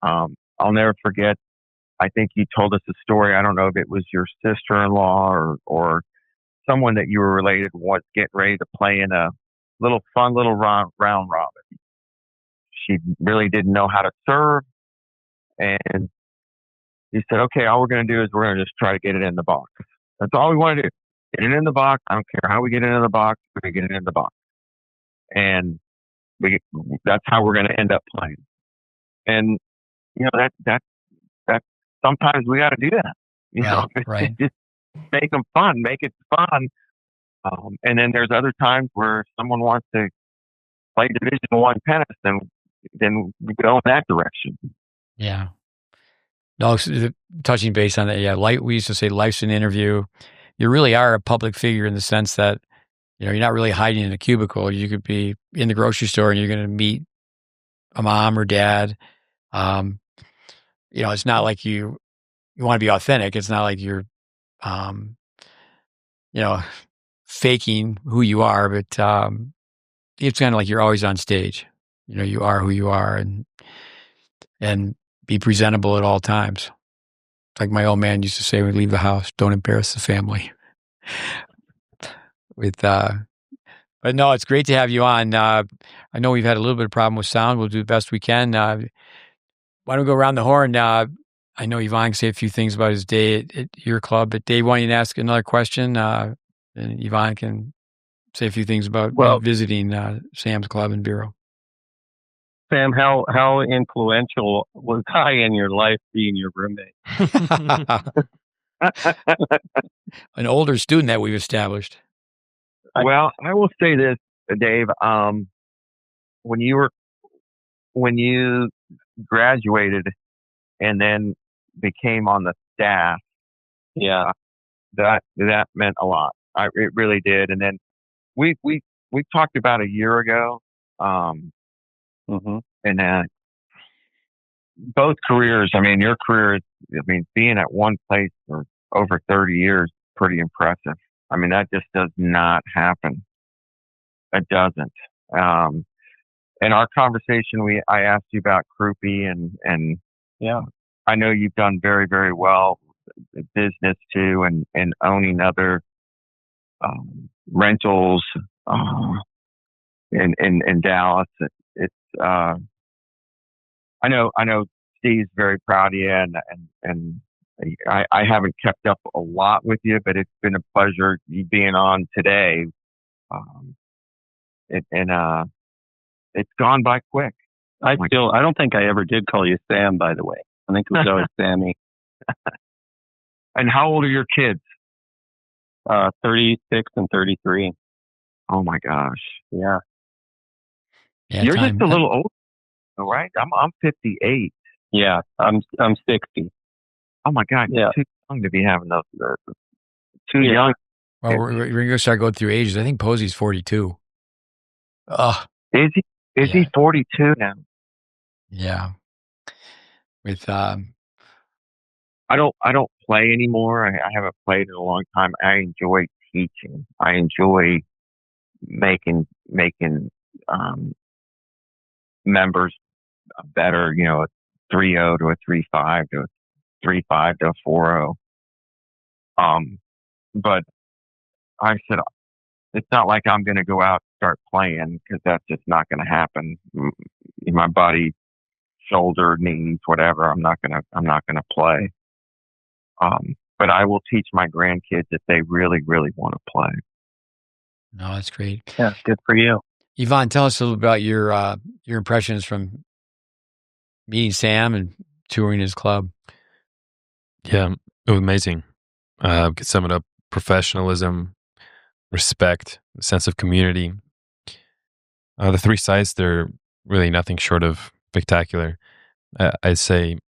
I'll never forget. I think you told us a story. I don't know if it was your sister-in-law or someone that you were related was getting ready to play in a fun little round robin. She really didn't know how to serve. And he said, okay, all we're going to do is we're going to just try to get it in the box. That's all we want to do. Get it in the box. I don't care how we get it in the box. We're going to get it in the box. And that's how we're going to end up playing. And, that sometimes we got to do that. Right. Just make them fun, make it fun. And then there's other times where someone wants to play Division I tennis, then we go in that direction. Yeah. No, touching base on that. Yeah. We used to say life's an interview. You really are a public figure in the sense that, you're not really hiding in a cubicle. You could be in the grocery store and you're going to meet a mom or dad. It's not like you want to be authentic. It's not like you're, faking who you are, but it's kind of like you're always on stage. You are who you are, and be presentable at all times. Like my old man used to say when we leave the house, don't embarrass the family. But no, it's great to have you on. I know we've had a little bit of problem with sound. We'll do the best we can. Why don't we go around the horn? I know Yvonne can say a few things about his day at your club, but Dave, why don't you ask another question? And Yvonne can say a few things about visiting Sam's club in Vero. Sam, how influential was I in your life being your roommate? An older student that we've established. Well, I will say this, Dave. When you graduated and then became on the staff, Yeah. that meant a lot. It really did. And then we talked about a year ago, Mm-hmm. and both careers. I mean, your career. I mean, being at one place for over 30 years, pretty impressive. I mean, that just does not happen. It doesn't. In our conversation, I asked you about Croupy, and Yeah. I know you've done very, very well in business too, and owning other rentals in Dallas. It's I know Steve's very proud of you, and I haven't kept up a lot with you, but it's been a pleasure you being on today. Um, it's gone by quick. I don't think I ever did call you Sam, by the way. I think it was always Sammy. And how old are your kids? 36 and 33. Oh my gosh. Yeah. You're just a little old, right? I'm 58. Yeah. I'm 60. Oh my God. Yeah. You're too young to be having those. Too young. Well, we're going to start going through ages. I think Posey's 42. Is he? Is he 42 now? Yeah. With I don't play anymore. I haven't played in a long time. I enjoy teaching. I enjoy making members better. You know, a 3.0 to a 3.5 to a 3.5 to a 4.0. But I said it's not like I'm going to go out and start playing, because that's just not going to happen. My body, shoulder, knees, whatever. I'm not gonna play. But I will teach my grandkids if they really, really want to play. No, that's great. Yeah, good for you. Yvonne, tell us a little about your impressions from meeting Sam and touring his club. Yeah, it was amazing. Could sum it up: professionalism, respect, sense of community. The three sites, they're really nothing short of spectacular. I'd say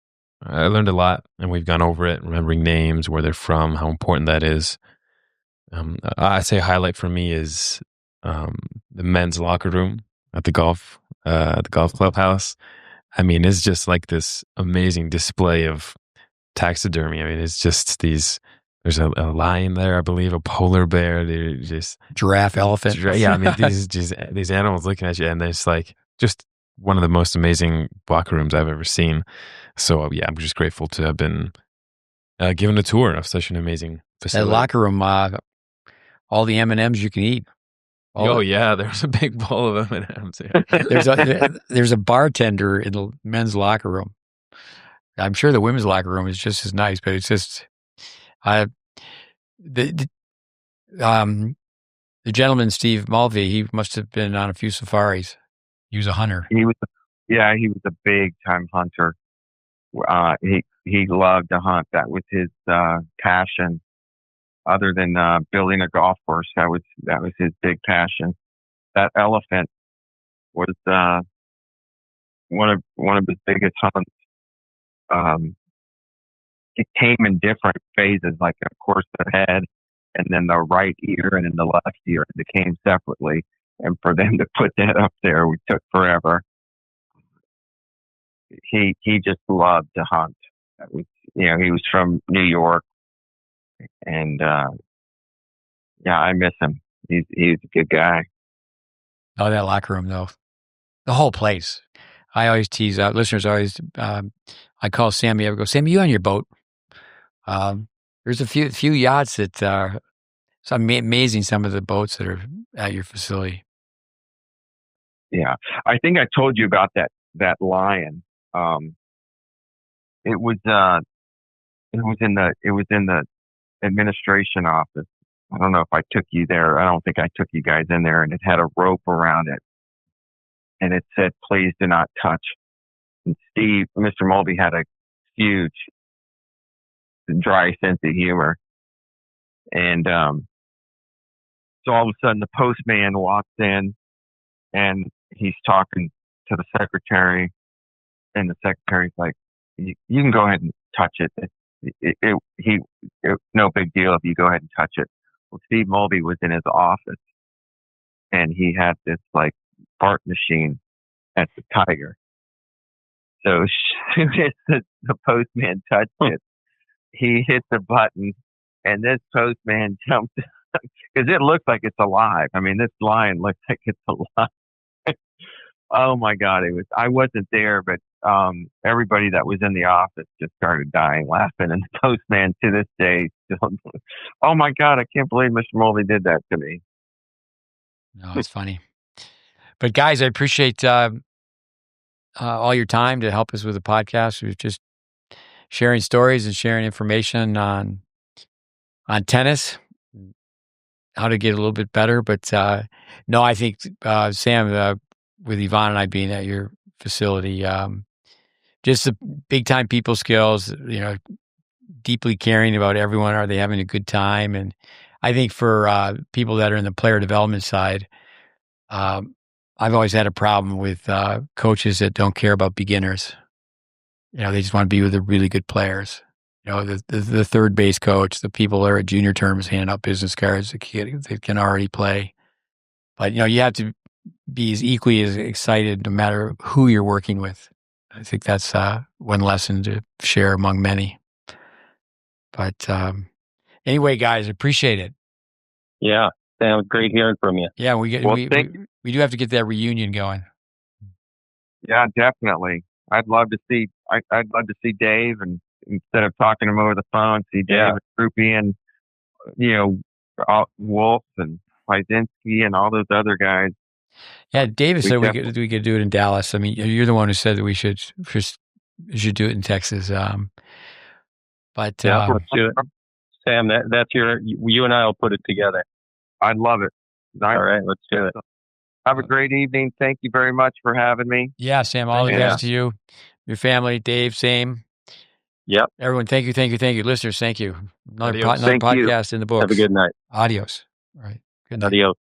I learned a lot, and we've gone over it, remembering names, where they're from, how important that is. I'd say a highlight for me is the men's locker room at the golf clubhouse. I mean, it's just like this amazing display of taxidermy. I mean, it's just these. There's a lion there, I believe, a polar bear. They're just giraffe, elephant. Yeah, I mean, these animals looking at you, and it's like just one of the most amazing locker rooms I've ever seen. So yeah, I'm just grateful to have been given a tour of such an amazing facility. That locker room, all the M&Ms you can eat. Yeah, there's a big bowl of M&Ms. Yeah. there's a bartender in the men's locker room. I'm sure the women's locker room is just as nice, but it's just the gentleman, Steve Mulvey, he must have been on a few safaris. He was a hunter. He was a big time hunter. He loved to hunt. That was his passion. Other than building a golf course, that was his big passion. That elephant was one of his biggest hunts. It came in different phases, like of course the head, and then the right ear, and then the left ear. It came separately, and for them to put that up there, we took forever. He just loved to hunt. That was, he was from New York, and I miss him. He's a good guy. Oh, that locker room though, the whole place. I always tease out listeners. I call Sammy. I go, Sammy, you on your boat? There's a few yachts that are. It's amazing. Some of the boats that are at your facility. Yeah, I think I told you about that lion. It was in the administration office. I don't know if I took you there. I don't think I took you guys in there, and it had a rope around it. and it said, "Please do not touch." And Mr. Mulvey had a huge, dry sense of humor. And so all of a sudden the postman walks in and he's talking to the secretary, and the secretary's like, "You can go ahead and touch it. No big deal if you go ahead and touch it." Well, Steve Mulvey was in his office, and he had this like fart machine at the Tiger. So as soon as the postman touched it, he hit the button, and this postman jumped because it looks like it's alive. I mean, this lion looks like it's alive. Oh my God! I wasn't there, but everybody that was in the office just started dying laughing, and the postman to this day still, "Oh my God, I can't believe Mr. Mulvey did that to me." No, it's funny. But guys, I appreciate all your time to help us with the podcast. We're just sharing stories and sharing information on tennis, how to get a little bit better. But no, I think Sam, with Yvonne and I being at your facility, just the big time people skills, deeply caring about everyone. Are they having a good time? And I think for people that are in the player development side, I've always had a problem with coaches that don't care about beginners. They just want to be with the really good players. The third base coach, the people that are at junior terms hand out business cards that can already play. But, you have to be as equally as excited no matter who you're working with. I think that's one lesson to share among many. But anyway, guys, appreciate it. Yeah, Sam, great hearing from you. Yeah, we do have to get that reunion going. Yeah, definitely. I'd love to see Dave, and instead of talking to him over the phone, see Dave and Groupie and Wolf and Pyzinski and all those other guys. Yeah, David said we could do it in Dallas. I mean, you're the one who said that we should do it in Texas. But let's do it. Sam, that's you and I will put it together. I'd love it. All right, let's do it. Have a great evening. Thank you very much for having me. Yeah, Sam, all the best to you, your family, Dave, same. Yep. Everyone, thank you. Listeners, thank you. Another Thank podcast you. in the books. Have a good night. Adios. All right. Good night. Adios.